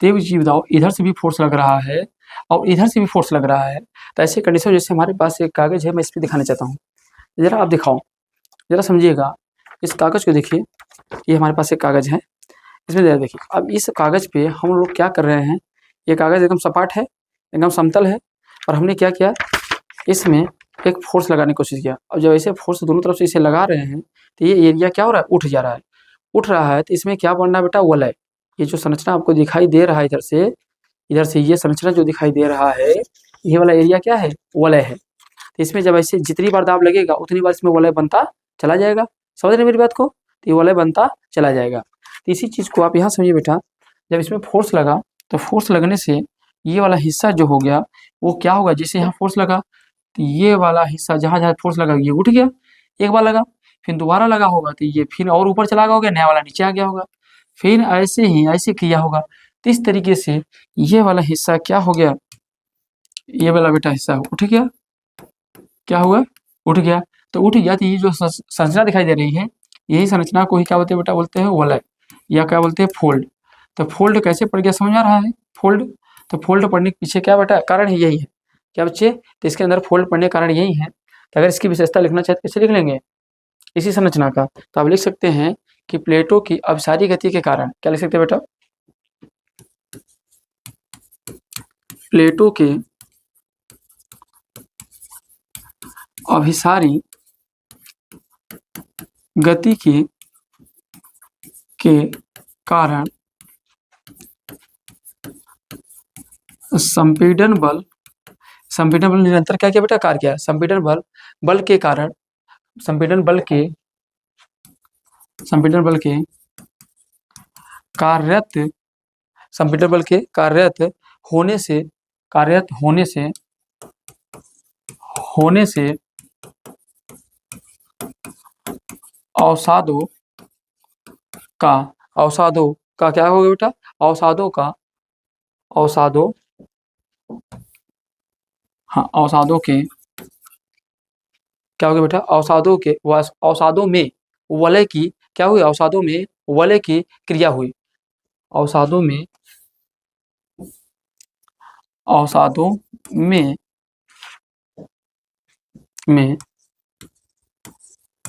तो ये बताओ, इधर से भी फोर्स लग रहा है और इधर से भी फोर्स लग रहा है, तो ऐसे कंडीशन जैसे हमारे पास एक कागज है, मैं इस पर दिखाना चाहता हूँ, जरा आप दिखाओ, जरा समझिएगा। इस कागज को देखिए, ये हमारे पास एक कागज है, इसमें जरा देखिए। अब इस कागज पे हम लोग क्या कर रहे हैं, ये कागज एकदम सपाट है, एकदम समतल है, और हमने क्या किया, इसमें एक फोर्स लगाने की कोशिश किया। अब जब ऐसे फोर्स दोनों तरफ से इसे लगा रहे हैं, तो ये एरिया क्या हो रहा है, उठ जा रहा है। उठ रहा है तो इसमें क्या बनना बेटा, वलय। ये जो संरचना आपको दिखाई दे रहा है इधर से ये संरचना जो दिखाई दे रहा है, ये वाला एरिया क्या है, वलय है। तो इसमें जब ऐसे जितनी बार दाब लगेगा उतनी बार इसमें वलय बनता चला जाएगा। समझ रहे मेरी बात को, तो ये वलय बनता चला जाएगा। तो इसी चीज़ को आप यहाँ समझिए बेटा, जब इसमें फोर्स लगा तो फोर्स लगने से ये वाला हिस्सा जो हो गया वो क्या होगा, जैसे यहाँ फोर्स लगा तो ये वाला हिस्सा जहाँ जहाँ फोर्स लगा ये उठ गया, एक बार लगा, फिर दोबारा लगा होगा तो ये फिर और ऊपर चला गया होगा, नया वाला नीचे आ गया होगा, फिर ऐसे किया होगा। तो इस तरीके से ये वाला हिस्सा क्या हो गया, ये वाला बेटा हिस्सा उठ गया, क्या हुआ, उठ गया। तो उठ गया तो ये जो संरचना दिखाई दे रही है, यही संरचना को ही क्या बोलते हैं बेटा, बोलते हैं वलय, या क्या बोलते हैं, फोल्ड। तो फोल्ड कैसे पड़ गया, समझ आ रहा है, फोल्ड। तो फोल्ड पड़ने के पीछे क्या बेटा कारण है, यही है क्या बच्चे, तो इसके अंदर फोल्ड पड़ने का कारण यही है। तो अगर इसकी विशेषता लिखना चाहते कैसे लिख लेंगे, इसी संरचना का, तो आप लिख सकते हैं कि प्लेटों की अभिसारी गति के कारण, क्या लिख सकते हैं बेटा, प्लेटों के अभिसारी गति के कारण संपीड़न बल निरंतर क्या किया बेटा, कार्य किया। संपीड़न बल के कारण, संपीड़न बल के कार्यरत होने से अवसादों का क्या होगा बेटा, अवसादों का, अवसादों, हाँ अवसादों के क्या हो गया बेटा, अवसादों के अवसादों में वलय की क्या हुई, अवसादों में वलय की क्रिया हुई, अवसादों में, अवसादों में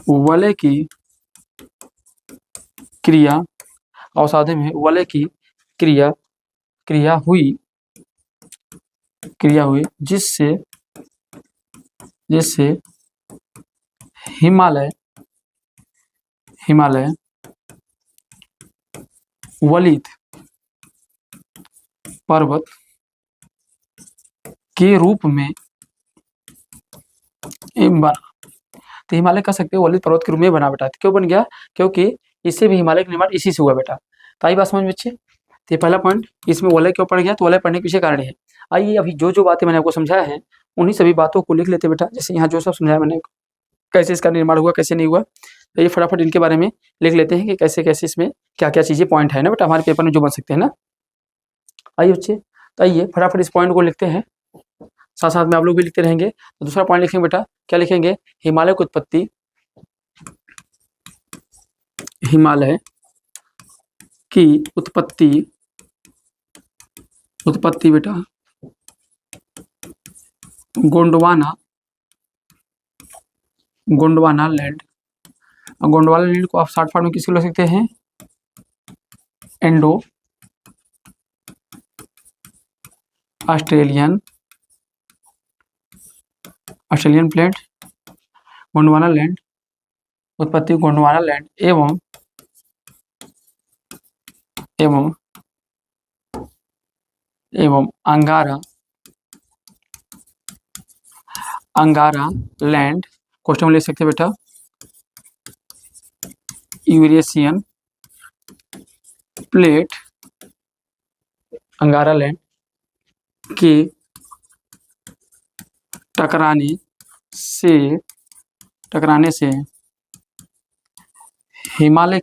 वलय की क्रिया, अवसादों में वलय की क्रिया क्रिया हुई जिससे जिससे हिमालय वलित पर्वत के रूप में बना। तो हिमालय कह सकते हो वलित पर्वत के रूप में बना बेटा। क्यों बन गया, क्योंकि इससे भी हिमालय का निर्माण इसी से हुआ बेटा। तो आई बात समझ में बच्चे। तो ये पहला पॉइंट, इसमें वलय क्यों पड़ गया, तो वलय पढ़ने के पीछे कारण है। आइए अभी जो बातें मैंने आपको समझाया है उन्हीं सभी बातों को लिख लेते बेटा। जैसे यहाँ जो सब समझाया मैंने, कैसे इसका निर्माण हुआ कैसे नहीं हुआ, तो ये फटाफट इनके बारे में लिख लेते हैं कि कैसे कैसे इसमें क्या क्या चीजें पॉइंट है ना बेटा, हमारे पेपर में जो बन सकते हैं ना। आइए बच्चे, तो आइए फटाफट इस पॉइंट को लिखते हैं, साथ साथ में आप लोग भी लिखते रहेंगे। तो दूसरा पॉइंट लिखेंगे बेटा, क्या लिखेंगे, हिमालय की उत्पत्ति, हिमालय की उत्पत्ति बेटा गोंडवाना लैंड, गोंडवाना लैंड को आप शॉर्ट फॉर्म में किसको लिख सकते हैं, Indo Australian plate, Gondwana land, उत्पत्ति गोंडवाना लैंड एवं अंगारा लैंड, क्वेश्चन में लिख सकते हैं बेटा यूरेशियन प्लेट, अंगारा लैंड के टकराने से हिमालय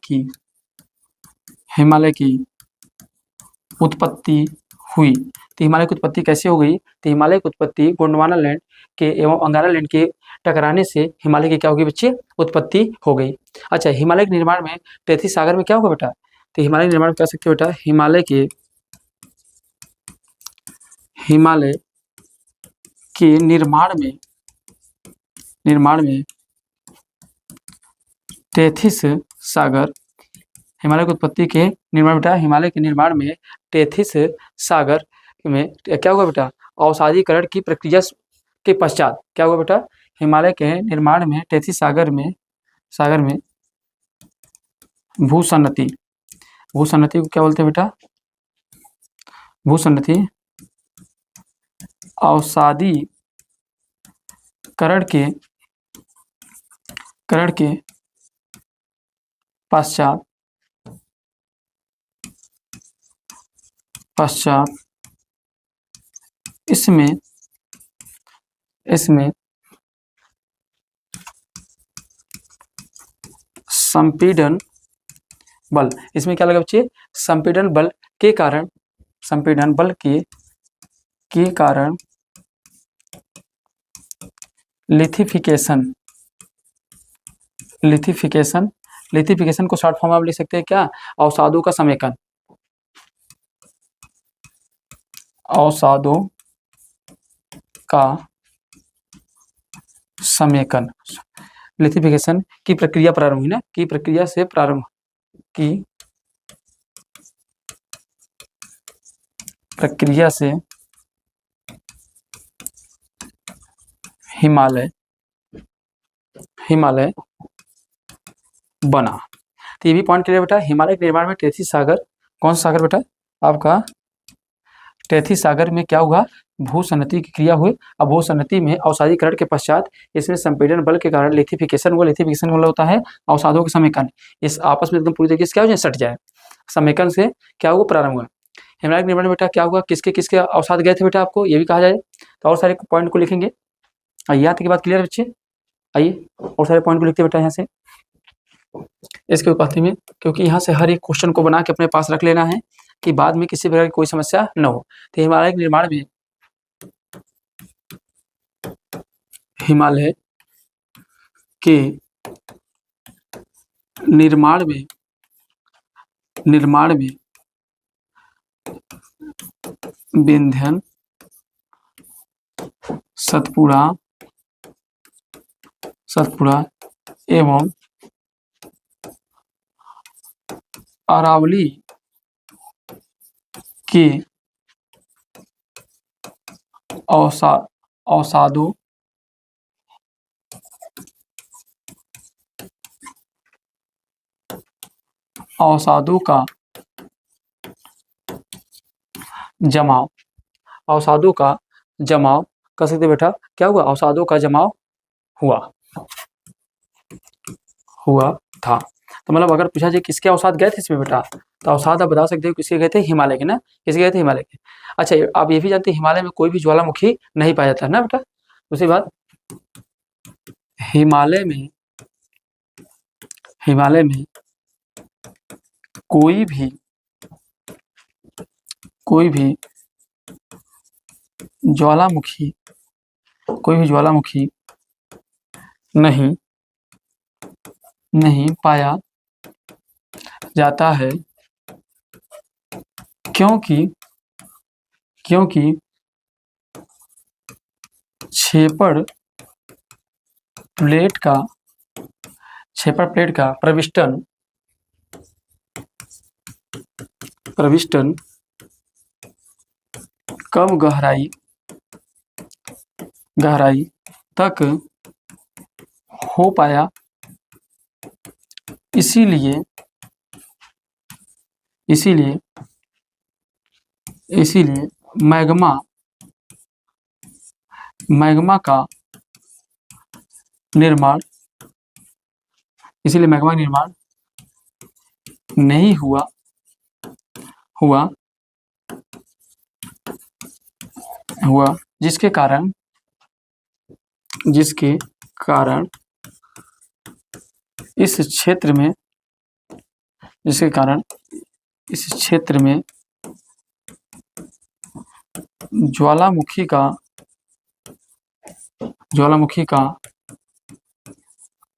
की उत्पत्ति हुई। तो हिमालय की उत्पत्ति कैसे हो गई, तो हिमालय की उत्पत्ति गोंडवाना लैंड के एवं अंगारा लैंड के टकराने से हिमालय की क्या होगी बच्चे, उत्पत्ति हो गई। अच्छा, हिमालय के निर्माण में तैतीस सागर में क्या होगा बेटा, तो हिमालय के निर्माण में कह सकते हो बेटा, हिमालय के निर्माण में 33 सागर, हिमालय की उत्पत्ति के निर्माण बेटा, हिमालय के निर्माण में 33 सागर में क्या होगा बेटा, अवसादीकरण की प्रक्रिया के पश्चात क्या होगा बेटा, हिमालय के निर्माण में 33 सागर में भूसन्नति को क्या बोलते हैं बेटा, भूसन्नति अवसादीकरण के पश्चात इसमें संपीड़न बल, इसमें क्या लगा बच्चे, संपीड़न बल के कारण लिथिफिकेशन को शॉर्ट फॉर्म आप लिख सकते हैं क्या, अवसादों का समेकन, अवसादों का समेकन, लिथिफिकेशन की प्रक्रिया प्रारंभ हुई ना, की प्रक्रिया से प्रारंभ की प्रक्रिया से हिमालय बना। तो ये भी पॉइंट क्लियर बेटा, हिमालय के निर्माण में 33 सागर, कौन सा सागर बेटा आपका, 33 सागर में क्या हुआ, भूसन्नति की क्रिया हुई। अब भूसन्नति में अवसादीकरण के पश्चात इसमें संपीड़न बल के कारण लिथिफिकेशन हुआ, लिथिफिकेशन वाला होता है अवसादों के समेकन, इस आपस में एकदम पूरी तरीके से क्या हो जाए, सट जाए, समेकन से क्या हुआ, प्रारंभ हुआ। हिमालय के निर्माण में बेटा क्या हुआ, किसके किसके अवसाद गए थे बेटा, आपको ये भी कहा जाए। तो और सारे पॉइंट को लिखेंगे, यहाँ तक की बात क्लियर बच्चे। आइए और सारे पॉइंट को लिखते बेटा यहाँ से। इसकी उत्पत्ति में, क्योंकि यहाँ से हर एक क्वेश्चन को बना के अपने पास रख लेना है कि बाद में किसी प्रकार की कोई समस्या न हो। तो हिमालय के निर्माण में हिमालय के निर्माण में विंध्य, सतपुड़ा एवं अरावली के अवसादों का जमाव कर सकते बेटा। क्या हुआ? अवसादों का जमाव हुआ था। तो मतलब अगर पूछा जाए किसके अवसाद गए थे इसमें बेटा, तो अवसाद आप बता सकते हो किसके गए थे? हिमालय के ना। किसके गए थे? हिमालय के। अच्छा, आप ये भी जानते हैं हिमालय में कोई भी ज्वालामुखी नहीं पाया जाता है ना बेटा। दूसरी बात, हिमालय में कोई भी ज्वालामुखी नहीं पाया जाता है, क्योंकि छेपड़ प्लेट का प्रविष्टन कम गहराई तक हो पाया, इसीलिए मैग्मा का निर्माण नहीं हुआ, जिसके कारण इस क्षेत्र में ज्वालामुखी का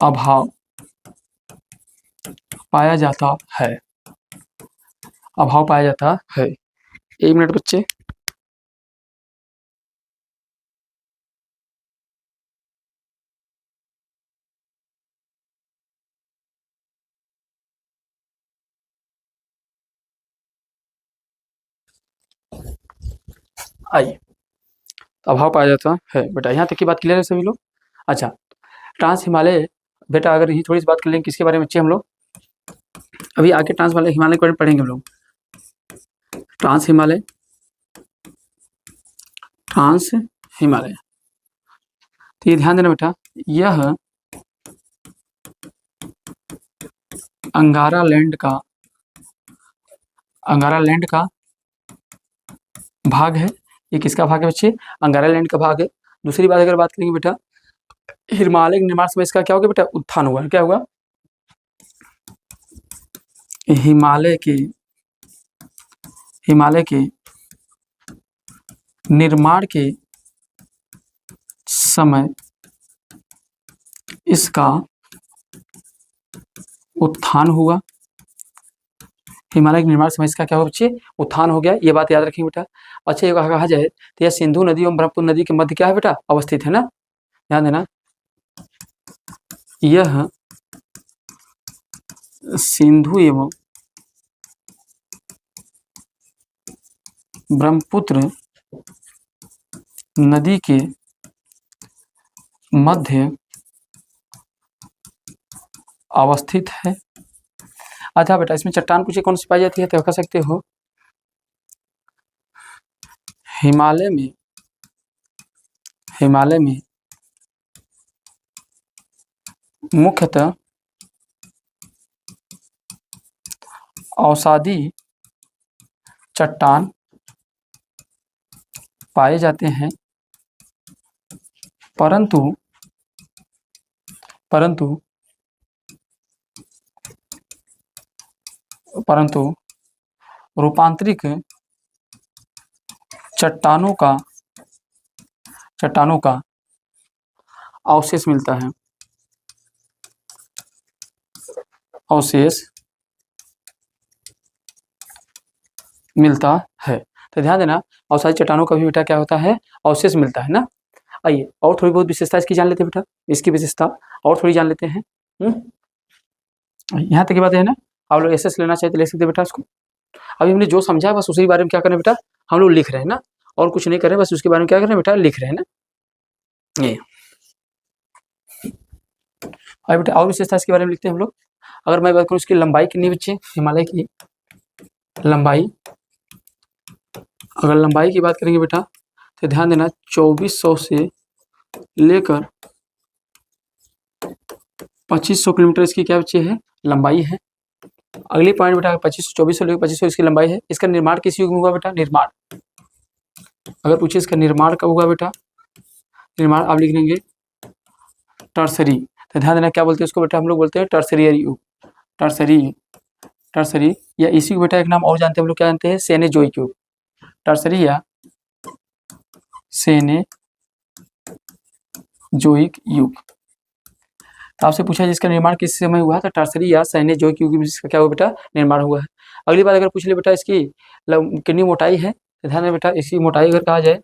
अभाव पाया जाता है। 1 मिनट बच्चे। आइए, अभाव पाया जाता है बेटा। यहाँ तक की बात क्लियर है सभी लोग? अच्छा, ट्रांस हिमालय बेटा, अगर ये थोड़ी सी बात कर लेंगे किसके बारे में बच्चे हम लोग, अभी आगे ट्रांस हिमालय के बारे में पढ़ेंगे हम लोग। ट्रांस हिमालय, तो ये ध्यान देना बेटा, यह अंगारा लैंड का भाग है। ये किसका भाग है बच्चे? अंगारा लैंड का भाग है। दूसरी बात अगर बात करेंगे बेटा, हिमालय के निर्माण समय इसका क्या होगा बेटा? उत्थान हुआ। क्या हुआ? हिमालय के निर्माण के समय इसका उत्थान हुआ। हिमालय के निर्माण समय इसका क्या हुआ बच्चे? उत्थान हो गया। ये बात याद रखेंगे बेटा। अच्छा, ये कहा जाए तो यह सिंधु नदी एवं ब्रह्मपुत्र नदी के मध्य क्या है बेटा? अवस्थित है ना। ध्यान देना, यह सिंधु एवं ब्रह्मपुत्र नदी के मध्य अवस्थित है। अच्छा बेटा, इसमें चट्टान पूछे कौन सी पाई जाती है, तो कह सकते हो हिमालय में मुख्यतः अवसादी चट्टान पाए जाते हैं, परंतु रूपांतरित चट्टानों का अवशेष मिलता है, अवशेष मिलता है। तो ध्यान देना, अवसादी चट्टानों का भी बेटा क्या होता है, अवशेष मिलता है ना। आइए और थोड़ी बहुत विशेषता इसकी जान लेते हैं बेटा, इसकी विशेषता और थोड़ी जान लेते हैं। यहाँ तक की बात है ना, आप लोग एसएस लेना चाहिए तो ले सकते बेटा इसको। अभी हमने जो समझा है बस उसी बारे में क्या करना बेटा, हम लोग लिख रहे हैं ना, और कुछ नहीं कर रहे, बस उसके बारे में क्या कर रहे हैं बेटा, लिख रहे हैं ना। ये और बेटा और विशेषता इसके बारे में लिखते हैं हम लोग। अगर मैं बात करूँ इसकी लंबाई कितनी बच्चे, हिमालय की लंबाई, अगर लंबाई की बात करेंगे बेटा तो ध्यान देना 2400 से लेकर 2500 किलोमीटर इसकी क्या बच्चे है, लंबाई है। अगली पॉइंट बेटा 2400 से लेकर 2500 इसकी लंबाई है। इसका निर्माण किस युग में हुआ बेटा, निर्माण, अगर पूछे इसका निर्माण कब हुआ बेटा, निर्माण आप लिख लेंगे टर्सरी। तो ध्यान देना क्या बोलते हैं इसको बेटा, हम लोग बोलते हैं टर्सरियर युग, टर्सरी या इसी को बेटा एक नाम और जानते हैं हम लोग, क्या जानते हैं, सेनेजोइक युग, टर्सरी या सेनेजोइक युग। तो आपसे पूछा जिसका निर्माण किस समय हुआ, तो टर्सरी या सेनेजोइक युग में इसका क्या हुआ बेटा, निर्माण हुआ है। अगली बात अगर पूछ ले बेटा इसकी कितनी मोटाई है, तो ध्यान दें बेटा इसकी मोटाई अगर कहा जाए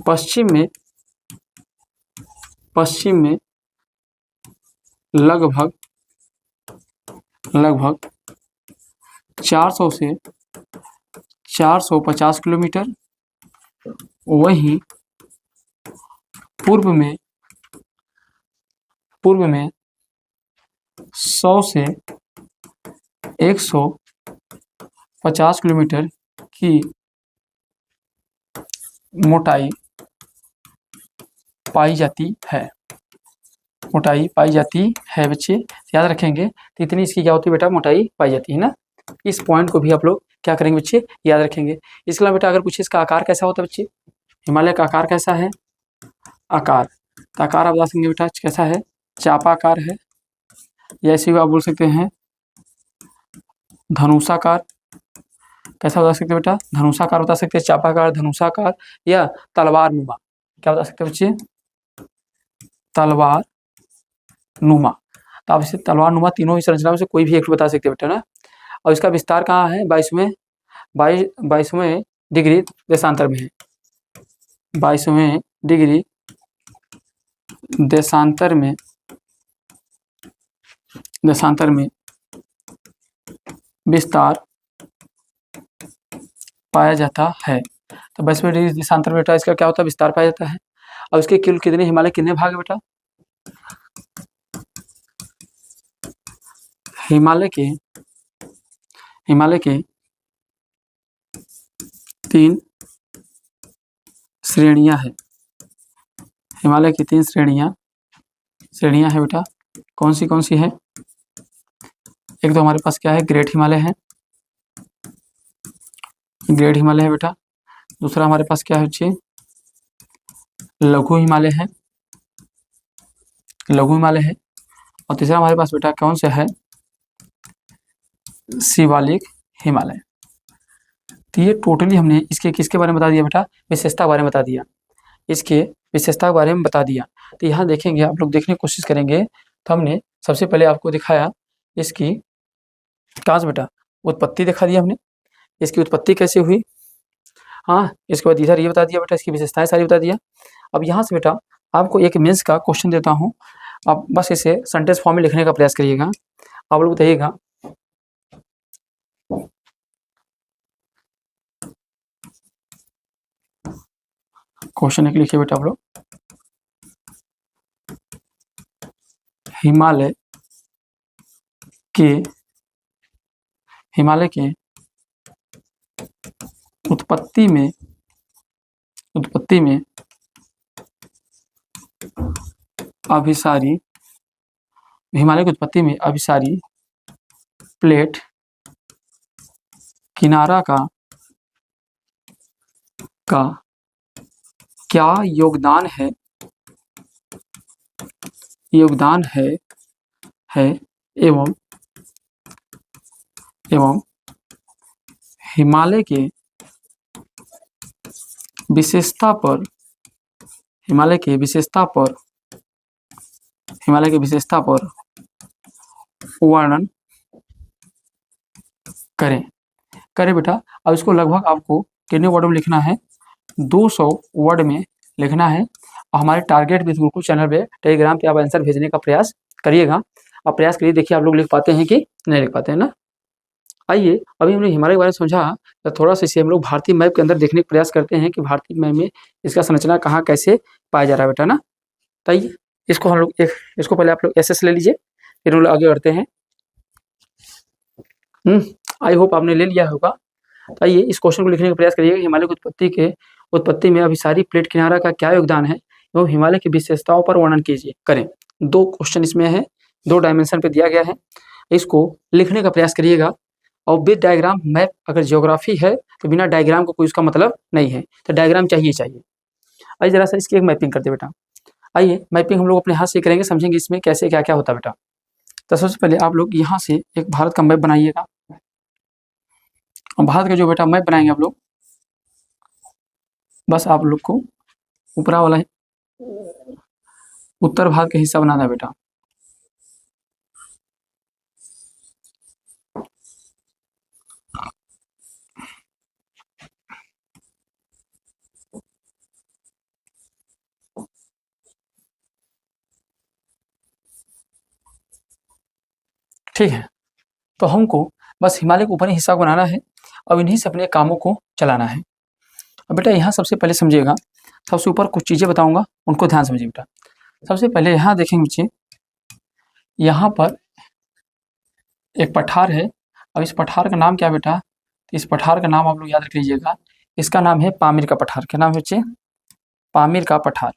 पश्चिम में लगभग 400 से 450 किलोमीटर, वहीं पूर्व में 100 से 150 किलोमीटर की मोटाई पाई जाती है, मोटाई पाई जाती है बच्चे, याद रखेंगे। तो इतनी इसकी क्या होती है बेटा, मोटाई पाई जाती है ना। इस पॉइंट को भी आप लोग क्या करेंगे बच्चे, याद रखेंगे। इसके अलावा बेटा अगर पूछे इसका आकार कैसा होता है बच्चे, हिमालय का आकार कैसा है, आकार, तो आकार आप बता सकेंगे बेटा कैसा है, चापाकार है, या इसी को आप बोल सकते हैं धनुषाकार। कैसा बता सकते हैं बेटा, धनुषाकार बता सकते हैं, चापाकार, धनुषाकार या तलवार नुमा। क्या बता सकते हैं बच्चे, तलवार नुमा। तो आप इसे तलवार नुमा तीनों ही संरचना में से कोई भी एक बता सकते हैं बेटा ना। और इसका विस्तार कहाँ है, 22वें डिग्री देशांतर में है, 22वें डिग्री देशांतर में विस्तार पाया जाता है। तो 22वें डिग्री देशांतर में बेटा इसका क्या होता है, विस्तार पाया जाता है। और इसके कुल कितने हिमालय कितने भाग है बेटा, हिमालय के 3 श्रेणियां है, हिमालय की 3 श्रेणियां है बेटा। कौन सी है, एक तो हमारे पास क्या है, ग्रेट हिमालय है, बेटा। दूसरा हमारे पास क्या है बच्चे, लघु हिमालय है, और तीसरा हमारे पास बेटा कौन सा है, शिवालिक हिमालय। तो ये टोटली हमने इसके किसके बारे में बता दिया बेटा, विशेषता के बारे में बता दिया, इसके विशेषता के बारे में बता दिया। तो यहाँ देखेंगे आप लोग, देखने की कोशिश करेंगे तो हमने सबसे पहले आपको दिखाया इसकी कहाँ से बेटा, उत्पत्ति दिखा दिया हमने, इसकी उत्पत्ति कैसे हुई, हाँ। इसके बाद इधर ये बता दिया बेटा, इसकी विशेषताएं सारी बता दिया। अब यहाँ से बेटा आपको एक मेंस का क्वेश्चन देता हूँ, आप बस इसे सेंटेंस फॉर्म में लिखने का प्रयास करिएगा। आप लोग बताइएगा, क्वेश्चन एक लिखिए बेटा आप लोग, हिमालय के उत्पत्ति में अभिसारी, हिमालय की उत्पत्ति में अभिसारी प्लेट किनारा का क्या योगदान है, एवं एवं हिमालय के विशेषता पर वर्णन करें बेटा। अब इसको लगभग आपको कितने वर्ड में लिखना है, 200 वर्ड में लिखना है। और हमारे टारगेट विद गुरुकुल चैनल पे टेलीग्राम पे आप आंसर भेजने का प्रयास करिएगा। आप प्रयास करिए, देखिए आप लोग लिख पाते हैं कि नहीं लिख पाते हैं ना। आइए, अभी हमने हिमालय के बारे में समझा, तो थोड़ा सा इसे हम लोग भारतीय मैप के अंदर देखने का प्रयास करते हैं कि भारतीय मैप में इसका संरचना कहाँ कैसे पाया जा रहा है बेटा ना। तो आइए इसको हम लोग इसको पहले आप लोग एसएस ले लीजिए, फिर हम लोग आगे बढ़ते हैं। आई होप आपने ले लिया होगा। तो आइए इस क्वेश्चन को लिखने का प्रयास करिएगा। हिमालय की उत्पत्ति में अभिसारी प्लेट किनारा का क्या योगदान है एवं हिमालय की विशेषताओं पर वर्णन कीजिए करें। 2 क्वेश्चन इसमें है, 2 डायमेंशन पे दिया गया है। इसको लिखने का प्रयास करिएगा। और विद डायग्राम मैप, अगर ज्योग्राफी है तो बिना डायग्राम को कोई उसका मतलब नहीं है, तो डायग्राम चाहिए। आइए जरा सा इसकी एक मैपिंग करते बेटा। आइए मैपिंग हम लोग अपने हाथ से करेंगे, समझेंगे इसमें कैसे क्या क्या होता है बेटा। तो सबसे पहले आप लोग यहाँ से एक भारत का मैप बनाइएगा। और भारत का जो बेटा मैप बनाएंगे आप लोग, बस आप लोग को ऊपरा वाला उत्तर भारत का हिस्सा बनाना है बेटा। ठीक है, तो हमको बस हिमालय के ऊपरी हिस्सा को बनाना है। अब इन्हीं से अपने कामों को चलाना है। अब बेटा यहाँ सबसे पहले समझिएगा, सबसे ऊपर कुछ चीज़ें बताऊंगा, उनको ध्यान समझिए बेटा। सबसे पहले यहाँ देखेंगे बच्चे, यहाँ पर एक पठार है। अब इस पठार का नाम क्या बेटा, इस पठार का नाम आप लोग याद रख लीजिएगा। इसका नाम है पामीर का पठार। क्या नाम है बच्चे, पामीर का पठार।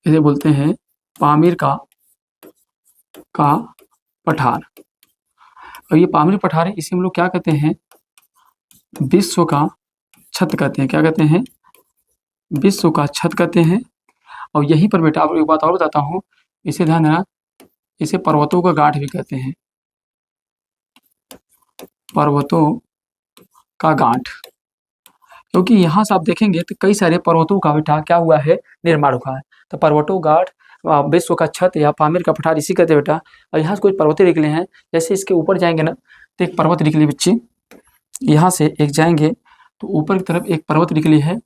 इसे बोलते हैं पामीर का पठार। और ये पामीर पठार है, इसे हम लोग क्या कहते हैं, विश्व का छत कहते हैं। क्या कहते हैं, विश्व का छत कहते हैं। और यहीं पर बेटा आपको एक बात और बताता हूँ, इसे ध्यान देना, इसे पर्वतों का गांठ भी कहते हैं, पर्वतों का गांठ। क्योंकि यहाँ से आप देखेंगे तो कई सारे पर्वतों का बेटा क्या हुआ है, निर्माण हुआ है। तो पर्वतों गांठ, विश्व का छत या पामीर का पठार इसी कहते हैं बेटा। और यहाँ से कुछ पर्वतें निकले हैं, जैसे इसके ऊपर जाएंगे ना तो एक पर्वत निकली बच्चे, यहाँ से एक जाएंगे तो ऊपर की तरफ एक पर्वत निकली है,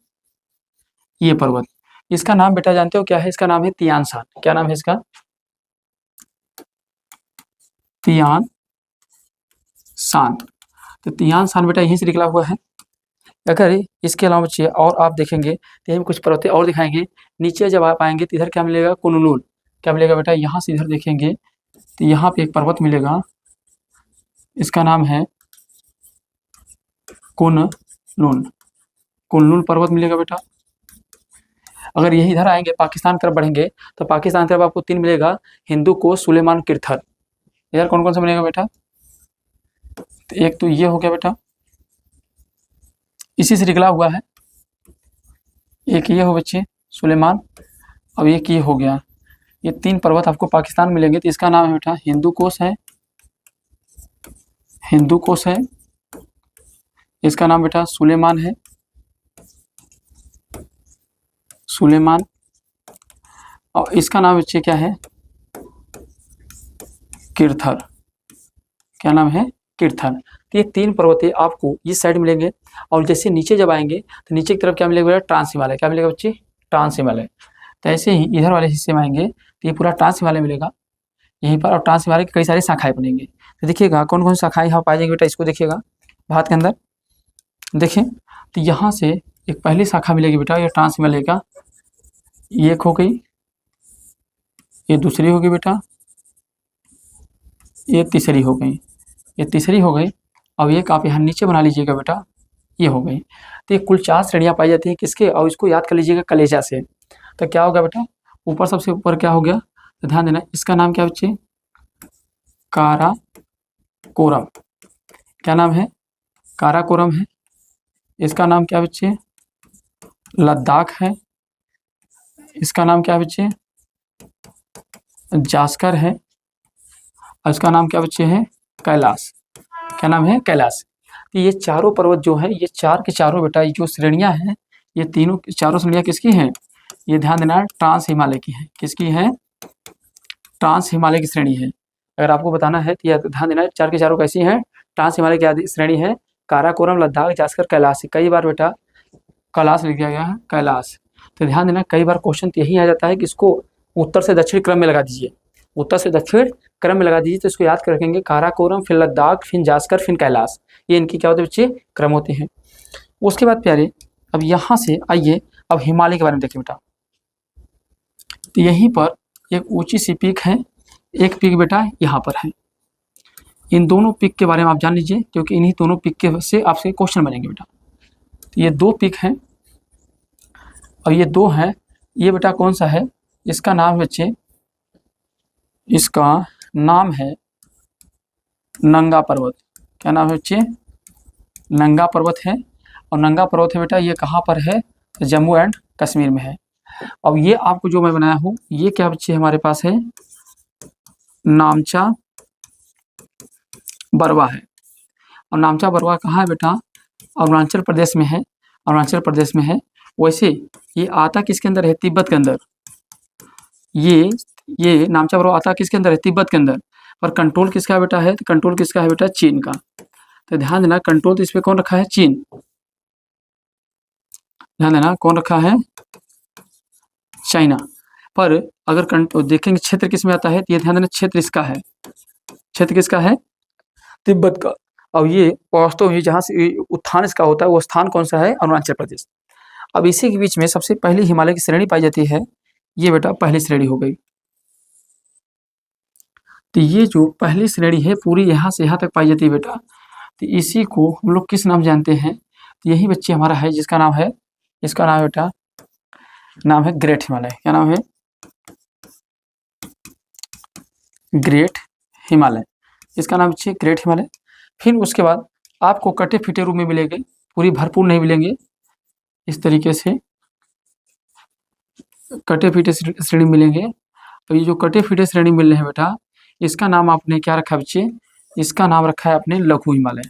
ये पर्वत। इसका नाम बेटा जानते हो क्या है, इसका नाम है तियान शान। क्या नाम है इसका, तियान शान। तो तियान शान बेटा यहीं से निकला हुआ है। अगर इसके अलावा बच्चे और आप देखेंगे तो यहीं कुछ पर्वतें और दिखाएंगे। नीचे जब आप आएंगे तो इधर क्या मिलेगा, कुनलुन। क्या मिलेगा बेटा, यहाँ से इधर देखेंगे तो यहाँ पे एक पर्वत मिलेगा, इसका नाम है कुनलुन पर्वत मिलेगा बेटा। अगर यही इधर आएंगे पाकिस्तान तरफ बढ़ेंगे तो पाकिस्तान तरफ आपको 3 मिलेगा, हिंदू कोश, सुलेमान, किरथर। इधर कौन कौन सा मिलेगा बेटा, तो एक तो ये हो गया बेटा, इसी से निकला हुआ है। एक ये हो बच्चे सुलेमान, अब एक ये हो गया। ये 3 पर्वत आपको पाकिस्तान मिलेंगे। तो इसका नाम है बेटा हिंदू कोश है, हिंदू कोश है। इसका नाम बेटा सुलेमान है, सुलेमान। और इसका नाम बच्चे क्या है, किरथर। क्या नाम है, किरथर। तो ये 3 पर्वतें आपको इस साइड मिलेंगे। और जैसे नीचे जब आएंगे तो नीचे की तरफ क्या मिलेगा बेटा, ट्रांस हिमालय। क्या मिलेगा बच्चे, ट्रांस हिमालय। तो ऐसे ही इधर वाले हिस्से में आएंगे तो ये पूरा ट्रांस हिमालय मिलेगा यहीं पर। और ट्रांस हिमालय की कई सारी शाखाएं बनेंगी। तो देखिएगा कौन कौन सी शाखाएं यहाँ पाई जाएंगी बेटा, इसको देखिएगा भारत के अंदर। देखें तो यहाँ से एक पहली शाखा मिलेगी बेटा, ये ट्रांस हिमालय का, ये एक हो गई, ये दूसरी होगी बेटा, ये तीसरी हो गई, ये तीसरी हो गई। अब एक आप यहाँ नीचे बना लीजिएगा बेटा, ये हो गई। तो ये कुल 4 श्रेणियाँ पाई जाती हैं किसके, और इसको याद कर लीजिएगा कलेजा से। तो क्या होगा बेटा, ऊपर सबसे ऊपर क्या हो गया, तो ध्यान देना, इसका नाम क्या बच्चे, काराकोरम। क्या नाम है, काराकोरम है। इसका नाम क्या बच्चे, लद्दाख है। इसका नाम क्या बच्चे, जास्कर है। और इसका नाम क्या बच्चे है? कैलाश। क्या नाम है? कैलाश। तो ये चारों पर्वत जो है, ये चार के चारों बेटा, ये जो श्रेणियां हैं, ये तीनों चारों श्रेणियां किसकी हैं? ये ध्यान देना, ट्रांस हिमालय की है। किसकी है? ट्रांस हिमालय की श्रेणी है। अगर आपको बताना है तो यह ध्यान देना, चार के चारों कैसी हैं? ट्रांस हिमालय की आदि श्रेणी है। काराकोरम, लद्दाख, जास्कर, कैलाश। कई बार बेटा कैलाश लिखा गया है, कैलाश। तो ध्यान देना, कई बार क्वेश्चन तो यही आ जाता है कि इसको उत्तर से दक्षिण क्रम में लगा दीजिए, उत्तर से दक्षिण क्रम में लगा दीजिए, तो इसको याद कर रखेंगे, काराकोरम, फिर लद्दाख, फिर जास्कर, फिर कैलाश। ये इनकी क्या होते हैं बच्चे? क्रम होते हैं। उसके बाद प्यारे, अब यहाँ से आइए, अब हिमालय के बारे में देखिए बेटा। तो यहीं पर एक ऊंची सी पीक है, एक पीक बेटा यहाँ पर है। इन दोनों पीक के बारे में आप जान लीजिए, क्योंकि इन्हीं दोनों पीक के से आपसे क्वेश्चन बनेंगे बेटा। तो ये दो पीक हैं और ये दो हैं। ये बेटा कौन सा है? इसका नाम बच्चे, इसका नाम है नंगा पर्वत। क्या नाम है बच्चे? नंगा पर्वत है। और नंगा पर्वत है बेटा, ये कहाँ पर है? जम्मू एंड कश्मीर में है। अब ये आपको जो मैं बनाया हूँ, ये क्या बच्चे हमारे पास है? नामचा बरवा है। और नामचा बरवा कहाँ है बेटा? अरुणाचल प्रदेश में है, अरुणाचल प्रदेश में है। वैसे ये आता किसके अंदर है? तिब्बत के अंदर। ये नामचा बरवा आता किसके अंदर है? तिब्बत के अंदर। पर कंट्रोल किसका बेटा है? तो कंट्रोल किसका है बेटा? चीन का। तो ध्यान देना, कंट्रोल तो इस पे कौन रखा है? चीन। ध्यान देना, कौन रखा है? चाइना। पर अगर देखेंगे क्षेत्र किस में आता है, तो ये ध्यान देना, क्षेत्र इसका है। क्षेत्र किसका है? तिब्बत का। अब ये वास्तव में जहाँ से उत्थान इसका होता है, वो स्थान कौन सा है? अरुणाचल प्रदेश। अब इसी के बीच में सबसे पहली हिमालय की श्रेणी पाई जाती है, ये बेटा पहली श्रेणी हो गई। तो ये जो पहली श्रेणी है पूरी यहाँ से यहाँ तक पाई जाती है बेटा। तो इसी को हम लोग किस नाम जानते हैं? तो यही बच्चे हमारा है, जिसका नाम है, इसका नाम है बेटा, नाम है ग्रेट हिमालय। क्या नाम है? ग्रेट हिमालय। इसका नाम बच्चे ग्रेट हिमालय। फिर उसके बाद आपको कटे फीटे रूप में मिलेंगे, पूरी भरपूर नहीं मिलेंगे। इस तरीके से कटे फीटे श्रेणी मिलेंगे। तो ये जो कटे फीटे श्रेणी मिल रहे हैं बेटा, इसका नाम आपने क्या रखा बच्चे? इसका नाम रखा है आपने लघु हिमालय।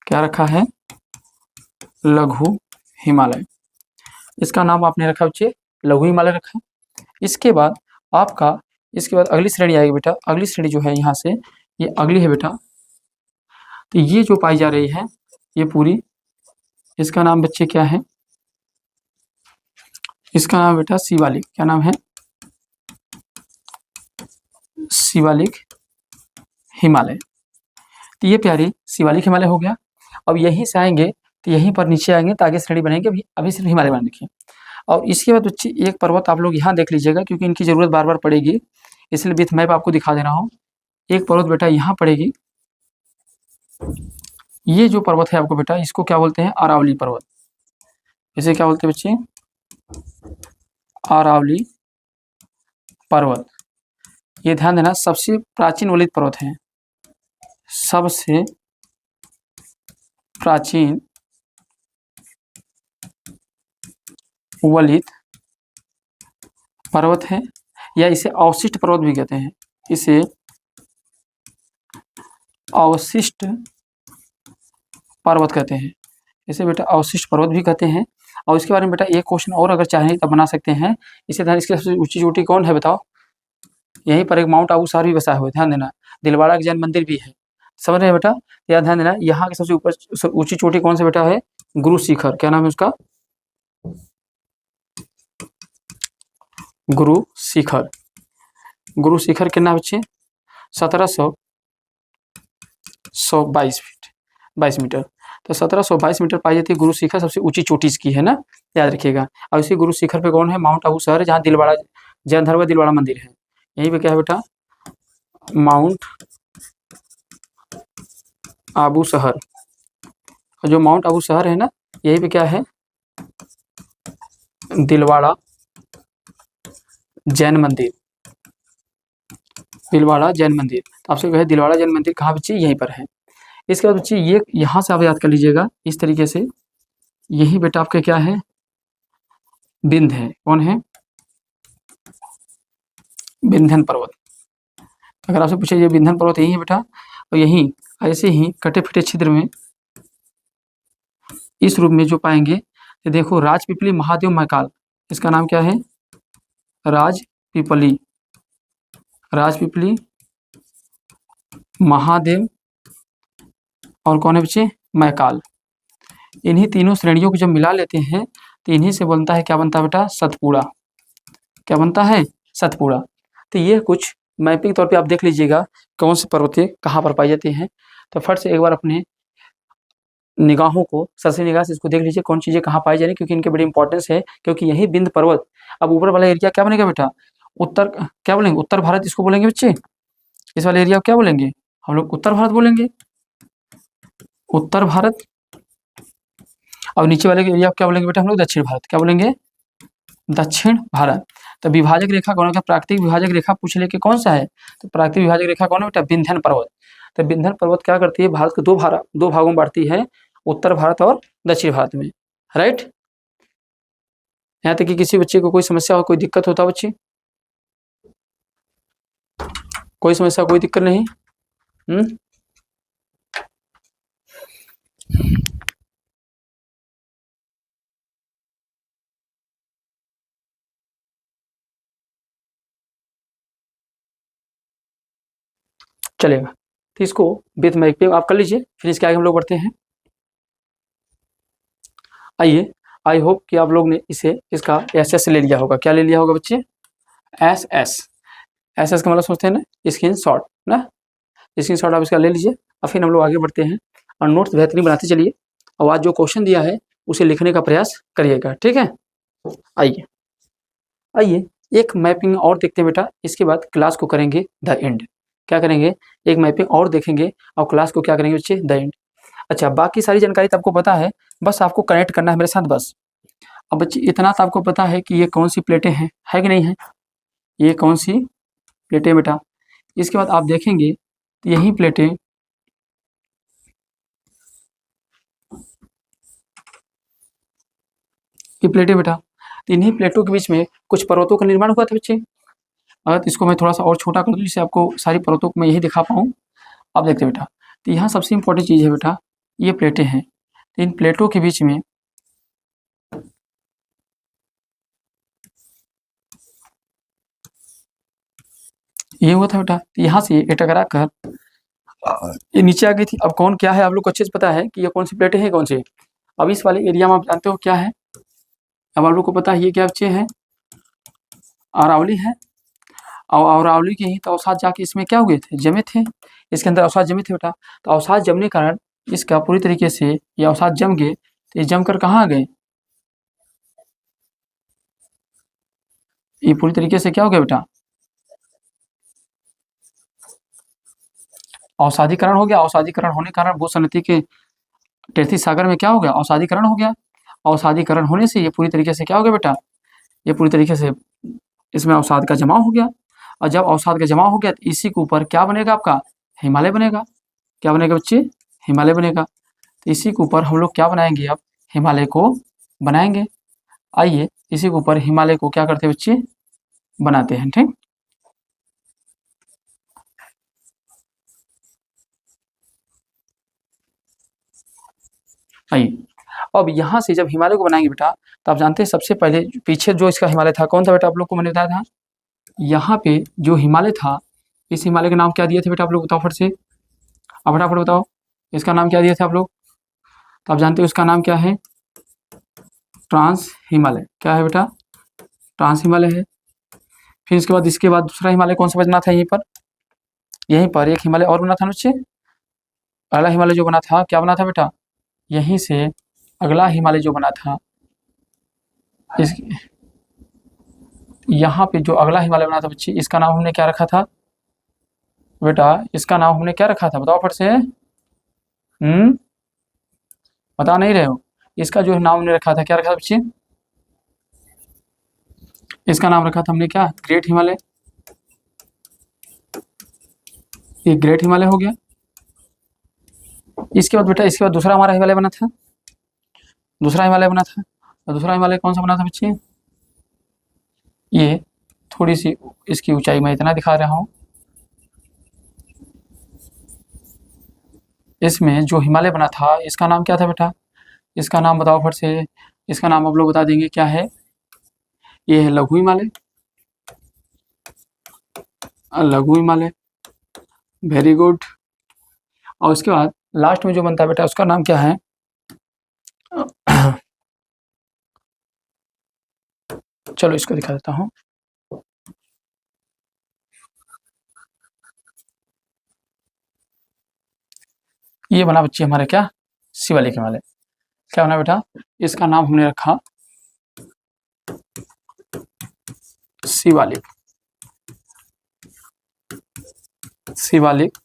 क्या रखा है? लघु हिमालय। इसका नाम आपने रखा बच्चे लघु हिमालय रखा। इसके बाद आपका, इसके बाद अगली श्रेणी आएगी बेटा। अगली श्रेणी जो है यहाँ से, ये अगली है बेटा। तो ये जो पाई जा रही है ये पूरी, इसका नाम बच्चे क्या है? इसका नाम बेटा शिवालिक। क्या नाम है? शिवालिक हिमालय। तो ये प्यारी शिवालिक हिमालय हो गया। अब यहीं से आएंगे तो यहीं पर नीचे आएंगे तो आगे श्रेणी बनेंगे। अभी सिर्फ हिमालय बना देखिए। और इसके बाद बच्चे एक पर्वत आप लोग यहाँ देख लीजिएगा, क्योंकि इनकी जरूरत बार बार पड़ेगी, इसलिए विथ मैप आपको दिखा दे रहा हूँ। एक पर्वत बेटा यहाँ पड़ेगी। ये जो पर्वत है आपको बेटा, इसको क्या बोलते हैं? अरावली पर्वत। इसे क्या बोलते हैं बच्चे? अरावली पर्वत। ये ध्यान देना, सबसे प्राचीन वलित पर्वत है, सबसे प्राचीन वलित पर्वत है, या इसे अवशिष्ट पर्वत भी कहते हैं। इसे अवशिष्ट पर्वत कहते हैं। इसे बेटा अवशिष्ट पर्वत भी कहते हैं। और इसके बारे में बेटा एक क्वेश्चन और अगर चाहें तब बना सकते हैं। इसे ध्यान, इसकी सबसे ऊंची चोटी कौन है बताओ? यहीं पर एक माउंट आबू सर भी बसा हुआ है। ध्यान देना, दिलवाड़ा जैन मंदिर भी है। समझ रहे हैं बेटा? याद ध्यान देना, यहाँ की सबसे ऊपर ऊंची चोटी कौन सा बेटा है? गुरु शिखर। क्या नाम है उसका? गुरु शिखर। गुरु शिखर कितना बच्चे? 1722 फीट 22 मीटर। तो 1722 मीटर पाई जाती है गुरु शिखर, सबसे ऊंची चोटी इसकी है ना, याद रखिएगा। और इसी गुरु शिखर पे कौन है? माउंट आबू शहर, जहाँ दिलवाड़ा जैन धर्म दिलवाड़ा मंदिर है। यहीं पे क्या है बेटा? माउंट आबू शहर। और जो माउंट आबू शहर है ना, यहीं पे क्या है? दिलवाड़ा जैन मंदिर। दिलवाड़ा जैन मंदिर। तो आपसे कहे दिलवाड़ा जैन मंदिर कहाँ बच्चे? यहीं पर है। इसके बाद बच्चे ये यहाँ से आप याद कर लीजिएगा इस तरीके से। यही बेटा आपका क्या है? विंध्य है। कौन है? विंध्यन पर्वत। अगर आपसे पूछे ये विंध्य पर्वत यही है बेटा, और यहीं ऐसे ही कटे फटे छिद्र में इस रूप में जो पाएंगे, तो देखो राजपीपली महादेव महाकाल, इसका नाम क्या है? राजपीपली, राजपीपली महादेव और कौन है बच्चे? महाकाल। इन्हीं तीनों श्रेणियों को जब मिला लेते हैं तो इन्हीं से बनता है, क्या बनता है बेटा? सतपुड़ा। क्या बनता है? सतपुड़ा। तो ये कुछ मैपिंग तौर पे आप देख लीजिएगा कौन से पर्वतीय कहाँ पर पाई जाती हैं। तो फट से एक बार अपने निगाहों को सरसरी निगाह से इसको देख लीजिए कौन चीज़ें कहाँ पाई जा रही, क्योंकि इनके बड़ी इंपॉर्टेंस है, क्योंकि यही विंध्य पर्वत। अब ऊपर वाला एरिया क्या बनेगा बेटा? उत्तर, क्या बोलेंगे? उत्तर भारत इसको बोलेंगे बच्चे। इस वाले एरिया को क्या बोलेंगे हम लोग? उत्तर भारत बोलेंगे, उत्तर भारत। और नीचे वाले एरिया को क्या बोलेंगे बेटा हम लोग? दक्षिण भारत। क्या बोलेंगे? दक्षिण भारत। तो विभाजक रेखा कौन है? प्राकृतिक विभाजक रेखा पूछ ले के कौन सा है? तो प्राकृतिक विभाजक रेखा कौन है बेटा? विंध्यन पर्वत। तो विंध्यन पर्वत क्या करती है? भारत को दो भागों में बांटती है, उत्तर भारत और दक्षिण भारत में। राइट, यहाँ तक कि किसी बच्चे को कोई समस्या हो, कोई दिक्कत होता बच्चे? कोई समस्या, कोई दिक्कत नहीं? चलेगा। तो इसको विथ मैपिंग आप कर लीजिए, फिर इसके आगे हम लोग बढ़ते हैं। आइए, आई होप कि आप लोग ने इसे इसका SS ले लिया होगा। क्या ले लिया होगा बच्चे? SS। SS का मतलब सोचते हैं ना, स्क्रीन शॉट ना, स्क्रीन शॉट आप इसका ले लीजिए। और फिर हम लोग आगे बढ़ते हैं और नोट्स बेहतरीन बनाते चलिए, और आज जो क्वेश्चन दिया है उसे लिखने का प्रयास करिएगा, ठीक है? आइए आइए एक मैपिंग और देखते हैं बेटा, इसके बाद क्लास को करेंगे द एंड। क्या करेंगे? एक मैपिंग और देखेंगे और क्लास को क्या करेंगे बच्चे? The end. अच्छा, बाकी सारी जानकारी तो आपको पता है, बस आपको कनेक्ट करना है मेरे साथ बस। अब बच्चे इतना तो आपको पता है कि ये कौन सी प्लेटें हैं, है कि नहीं है? ये कौन सी प्लेटें बेटा? इसके बाद आप देखेंगे तो यही प्लेटें ये प्लेटें बेटा, इन्हीं प्लेटों के बीच में कुछ पर्वतों का निर्माण हुआ था बच्चे। अगर इसको मैं थोड़ा सा और छोटा कर दूँ जिससे आपको सारी पर्वतों को मैं यही दिखा पाऊँ। आप देखते हैं बेटा, तो यहाँ सबसे इम्पोर्टेंट चीज़ है बेटा, ये प्लेटें हैं। तो इन प्लेटों के बीच में ये हुआ था बेटा, तो यहाँ से ये टकरा कर ये नीचे आ गई थी। अब कौन क्या है आप लोग को अच्छे से पता है कि ये कौन सी प्लेटें हैं, कौन सी। अब इस वाले एरिया में आप जानते हो क्या है, अब आप लोग को पता है ये क्या बच्चे हैं? अरावली है। और अरावली के ही तो अवसाद जाके इसमें क्या हुए थे? जमे थे, इसके अंदर अवसाद जमे थे बेटा। तो अवसाद जमने के कारण इसका पूरी तरीके से ये अवसाद जम गए, तो ये जमकर कहाँ आ गए? ये पूरी तरीके से क्या हो गया बेटा? अवसादीकरण हो गया। अवसादीकरण होने के कारण भूसन्नति के टेथी सागर में क्या हो गया? अवसादीकरण हो गया। अवसादीकरण होने से ये पूरी तरीके से क्या हो गया बेटा? ये पूरी तरीके से इसमें अवसाद का जमाव हो गया। और जब अवसाद का जमाव हो गया तो इसी के ऊपर क्या बनेगा आपका? हिमालय बनेगा। क्या बनेगा बच्चे? हिमालय बनेगा। तो इसी के ऊपर हम लोग क्या बनाएंगे? अब हिमालय को बनाएंगे। आइए इसी के ऊपर हिमालय को क्या करते हैं बच्चे? बनाते हैं, ठीक। आइए, अब यहाँ से जब हिमालय को बनाएंगे बेटा, तो आप जानते हैं सबसे पहले पीछे जो इसका हिमालय था कौन था बेटा? आप लोग को मैंने बताया था, यहाँ पे जो हिमालय था, इस हिमालय का नाम क्या दिए थे बेटा? आप लोग बताओ फट से, अब फटाफट बताओ, इसका नाम क्या दिए थे आप लोग? तो आप जानते हो उसका नाम क्या है? ट्रांस हिमालय। क्या है बेटा? ट्रांस हिमालय है। फिर इसके बाद दूसरा हिमालय कौन सा बना था? यहीं पर एक हिमालय और बना था बच्चे। पहला हिमालय जो बना था क्या बना था बेटा? यहीं से अगला हिमालय जो बना था, इस यहाँ पे जो अगला हिमालय बना था बच्चे, इसका नाम हमने क्या रखा था बेटा? इसका नाम हमने क्या रखा था? बताओ फट से। बता नहीं रहे हो? इसका जो नाम हमने रखा था, क्या रखा था बच्चे? इसका नाम रखा था हमने क्या? ग्रेट हिमालय। ये ग्रेट हिमालय हो गया। इसके बाद बेटा, इसके बाद दूसरा हमारा हिमालय बना था, दूसरा हिमालय बना था। और दूसरा हिमालय कौन सा बना था बच्चे? ये थोड़ी सी इसकी ऊंचाई मैं इतना दिखा रहा हूँ, इसमें जो हिमालय बना था इसका नाम क्या था बेटा? इसका नाम बताओ फट से। इसका नाम आप लोग बता देंगे क्या है? ये है लघु हिमालय। लघु हिमालय, वेरी गुड। और उसके बाद लास्ट में जो बनता है बेटा उसका नाम क्या है? चलो इसको दिखा देता हूँ। ये बना बच्चे हमारे क्या? शिवालिक हिमालय। क्या बना बेटा? इसका नाम हमने रखा शिवालिक। शिवालिक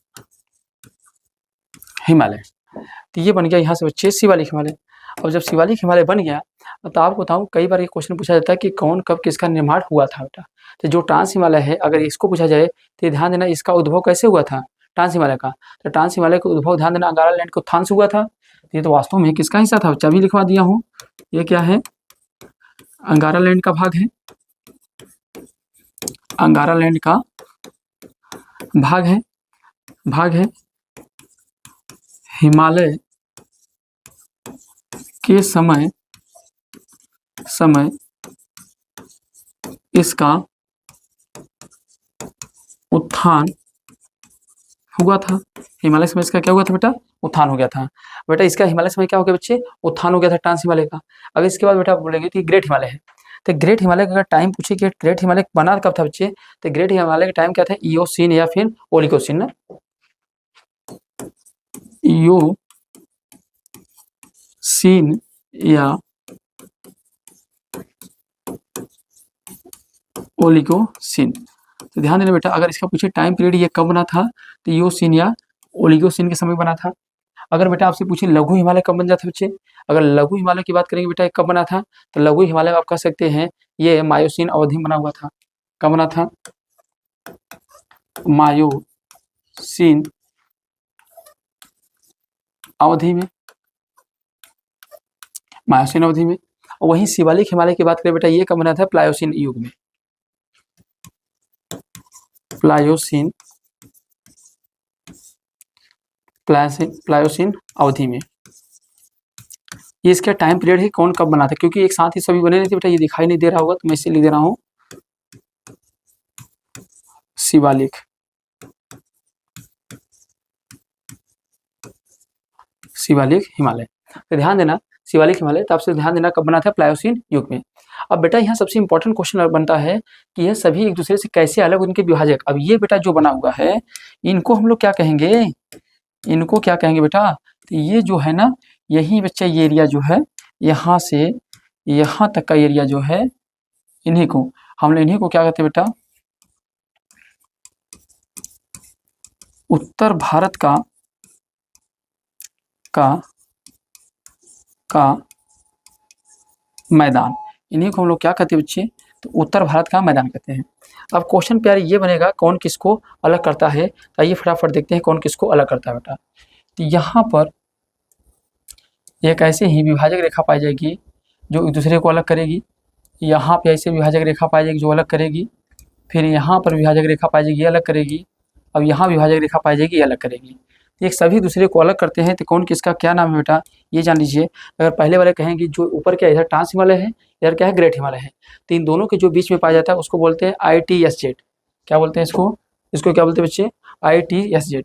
हिमालय। तो ये बन गया यहाँ से बच्चे शिवालिक हिमालय। अब जब शिवालिक हिमालय बन गया तो आपको बताऊँ कई बार ये क्वेश्चन पूछा जाता है कि कौन कब किसका निर्माण हुआ था बेटा। तो जो ट्रांस हिमालय है अगर इसको पूछा जाए तो ध्यान देना इसका उद्भव कैसे हुआ था ट्रांस हिमालय का। तो ट्रांस हिमालय का उद्भव ध्यान देना अंगारा लैंड के उत्थान से हुआ था। तो ये तो वास्तव में किसका हिस्सा था बच्चा? अभी लिखवा दिया हूँ। ये क्या है? अंगारा लैंड का भाग है। अंगारा लैंड का भाग है हिमालय के समय इसका उत्थान हुआ था। हिमालय समय इसका क्या हुआ था बेटा? उत्थान हो गया था। बेटा इसका हिमालय समय क्या हो गया बच्चे? उत्थान हो गया था ट्रांस हिमालय का। अगर इसके बाद बेटा बोलेंगे कि ग्रेट हिमालय है। तो ग्रेट हिमालय का टाइम पूछे कि ग्रेट हिमालय बना कब था बच्चे? तो ग्रेट हिमालय का टाइम क्या था? इयोसीन या फिर ओलिगोसीन ना? इयोसीन या ओलिगोसीन। तो ध्यान देना बेटा अगर इसका पूछे टाइम पीरियड ये कब बना था तो इयोसीन या ओलिगोसीन के समय बना था। अगर बेटा आपसे पूछे लघु हिमालय कब बन जाता है बच्चे? अगर लघु हिमालय की बात करेंगे बेटा कब बना था तो लघु हिमालय आप कह सकते हैं ये मायोसीन अवधि में बना हुआ था। कब बना था? मायोसीन अवधि में। मायोसीन अवधि में। वहीं शिवालिक हिमालय की बात करें बेटा ये कब बना था? प्लायोसीन युग में। प्लायोसीन अवधि में। ये इसका टाइम पीरियड है कौन कब बना था क्योंकि एक साथ ही सभी बने नहीं थे बेटा। ये दिखाई नहीं दे रहा होगा तो मैं इसे लिख दे रहा हूँ शिवालिक। शिवालिक हिमालय। तो ध्यान देना शिवालिक हिमालय तो आपसे ध्यान देना कब बना था? प्लायोसीन युग में। अब बेटा यहाँ सबसे इंपॉर्टेंट क्वेश्चन बनता है कि यह सभी एक दूसरे से कैसे अलग उनके विभाजक। अब ये बेटा जो बना हुआ है इनको हम लोग क्या कहेंगे? इनको क्या कहेंगे बेटा? तो ये जो है ना यही बच्चा ये एरिया जो है यहाँ से यहाँ तक का एरिया जो है इन्हीं को क्या कहते हैं बेटा? उत्तर भारत का मैदान। इन्हीं को हम लोग क्या कहते हैं बच्चे? तो उत्तर भारत का मैदान कहते हैं। अब क्वेश्चन प्यारे ये बनेगा कौन किसको अलग करता है। आइए फटाफट देखते हैं कौन किसको अलग करता है बेटा। तो यहाँ पर एक ऐसे ही विभाजक रेखा पाई जाएगी जो एक दूसरे को अलग करेगी। यहाँ पे ऐसे विभाजक रेखा पाई जाएगी जो अलग करेगी। फिर यहाँ पर विभाजक रेखा पाई जाएगी ये अलग करेगी। अब यहाँ विभाजक रेखा पाई जाएगी ये अलग करेगी। ये सभी दूसरे को अलग करते हैं तो कौन किसका क्या नाम है बेटा? ये जान लीजिए। अगर पहले वाले कहेंगे जो ऊपर क्या इधर ट्रांस हिमालय है इधर क्या है? ग्रेट हिमालय है। तो इन दोनों के जो बीच में पाया जाता है उसको बोलते हैं ITSZ। क्या बोलते हैं इसको? इसको क्या बोलते हैं बच्चे? ITSZ।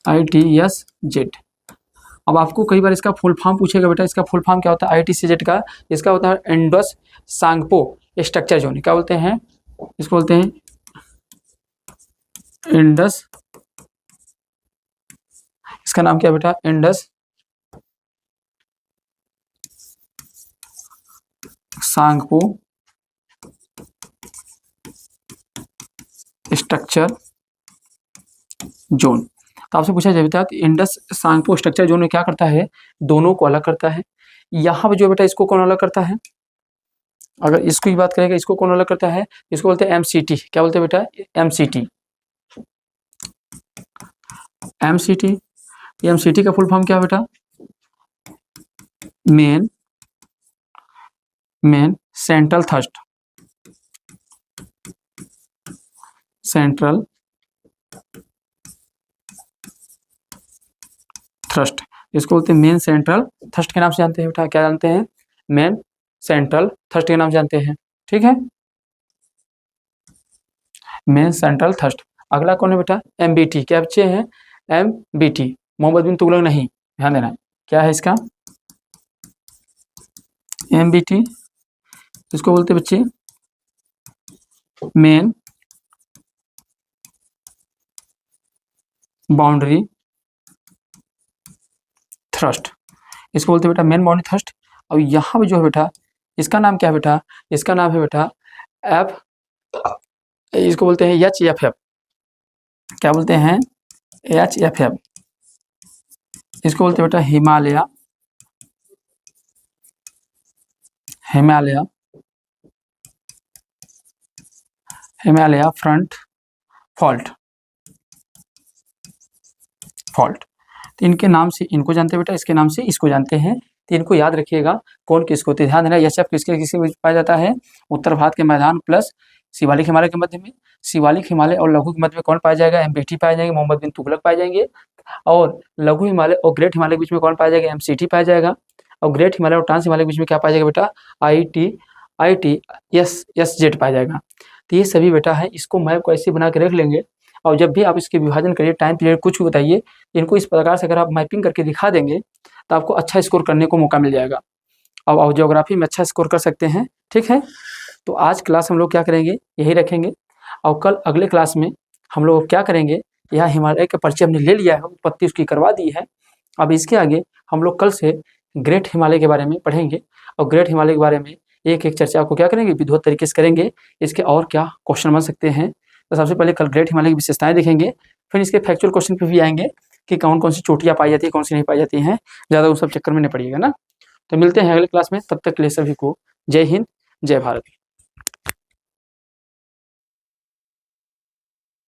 ITSZ। अब आपको कई बार इसका फुल फॉर्म पूछेगा बेटा। इसका फुल फॉर्म क्या होता है ITSZ का? इसका होता है इंडस सांगपो स्ट्रक्चर जोन। क्या बोलते हैं इसको? बोलते हैं इंडस। इसका नाम क्या बेटा? Indus Tsangpo structure zone. तो आपसे पूछा जाए बेटा इंडस सांगपो स्ट्रक्चर जोन में क्या करता है? दोनों को अलग करता है। यहाँ पे जो बेटा इसको कौन अलग करता है? अगर इसको की बात करेंगे इसको कौन अलग करता है? इसको बोलते हैं MCT। क्या बोलते हैं बेटा? MCT। MCT का फुल फॉर्म क्या है बेटा? Main central thrust. Central thrust, इसको बोलते हैं मेन सेंट्रल थ्रस्ट के नाम से जानते हैं बेटा। क्या जानते हैं? मेन सेंट्रल थ्रस्ट के नाम से जानते हैं। ठीक है, मेन सेंट्रल थ्रस्ट। अगला कौन है बेटा? एमबीटी। क्या बच्चे हैं? एमबीटी, मोहम्मद बिन तुगलक नहीं, ध्यान देना। क्या है इसका? एमबीटी, इसको बोलते हैं बच्चे मेन बाउंड्री थ्रस्ट, इसको बोलते हैं बेटा मेन बाउंड्री थ्रस्ट। और यहाँ पे जो है बेटा, इसका नाम क्या है बेटा? इसका नाम है बेटा एफ, इसको बोलते हैं HFF। क्या बोलते हैं? HFF, इसको बोलते हैं बेटा हिमालय फ्रंट फॉल्ट। तो इनके नाम से इनको जानते हैं बेटा, इसके नाम से इसको जानते हैं। तो इनको याद रखिएगा कौन किसको। तो ध्यान देना, HF किसके किसके बीच पाया जाता है? उत्तर भारत के मैदान प्लस शिवालिक हिमालय के मध्य में। शिवालिक हिमालय और लघु के मध्य में कौन पाया जाएगा? एमबीटी पाए जाएंगे, मोहम्मद बिन तुगलक पाए जाएंगे। और लघु हिमालय और ग्रेट हिमालय के बीच में कौन पाया जाएगा? MCT पाया जाएगा। और ग्रेट हिमालय और ट्रांस हिमालय के बीच में क्या पाया जाएगा बेटा? ITSZ पाया जाएगा। तो ये सभी बेटा है, इसको मैप को ऐसे बना के रख लेंगे। और जब भी आप इसके विभाजन करिए, टाइम पीरियड कुछ भी बताइए, इनको इस प्रकार से अगर आप मैपिंग करके दिखा देंगे तो आपको अच्छा स्कोर करने को मौका मिल जाएगा। और ज्योग्राफी में अच्छा स्कोर कर सकते हैं। ठीक है, तो आज क्लास हम लोग क्या करेंगे, यही रखेंगे। और कल अगले क्लास में हम लोग क्या करेंगे, यह हिमालय का परिचय हमने ले लिया है, उत्पत्ति उसकी करवा दी है। अब इसके आगे हम लोग कल से ग्रेट हिमालय के बारे में पढ़ेंगे। और ग्रेट हिमालय के बारे में एक एक चर्चा को क्या करेंगे, विधिवत तरीके से करेंगे। इसके और क्या क्वेश्चन बन सकते हैं, तो सबसे पहले कल ग्रेट हिमालय की विशेषताएं देखेंगे। फिर इसके फैक्चुअल क्वेश्चन पे भी आएंगे कि कौन कौन सी चोटियां पाई जाती है, कौन सी नहीं पाई जाती हैं। ज़्यादा उन सब चक्कर में नहीं पड़िएगा ना। तो मिलते हैं अगले क्लास में, तब तक के लिए सभी को जय हिंद, जय भारत।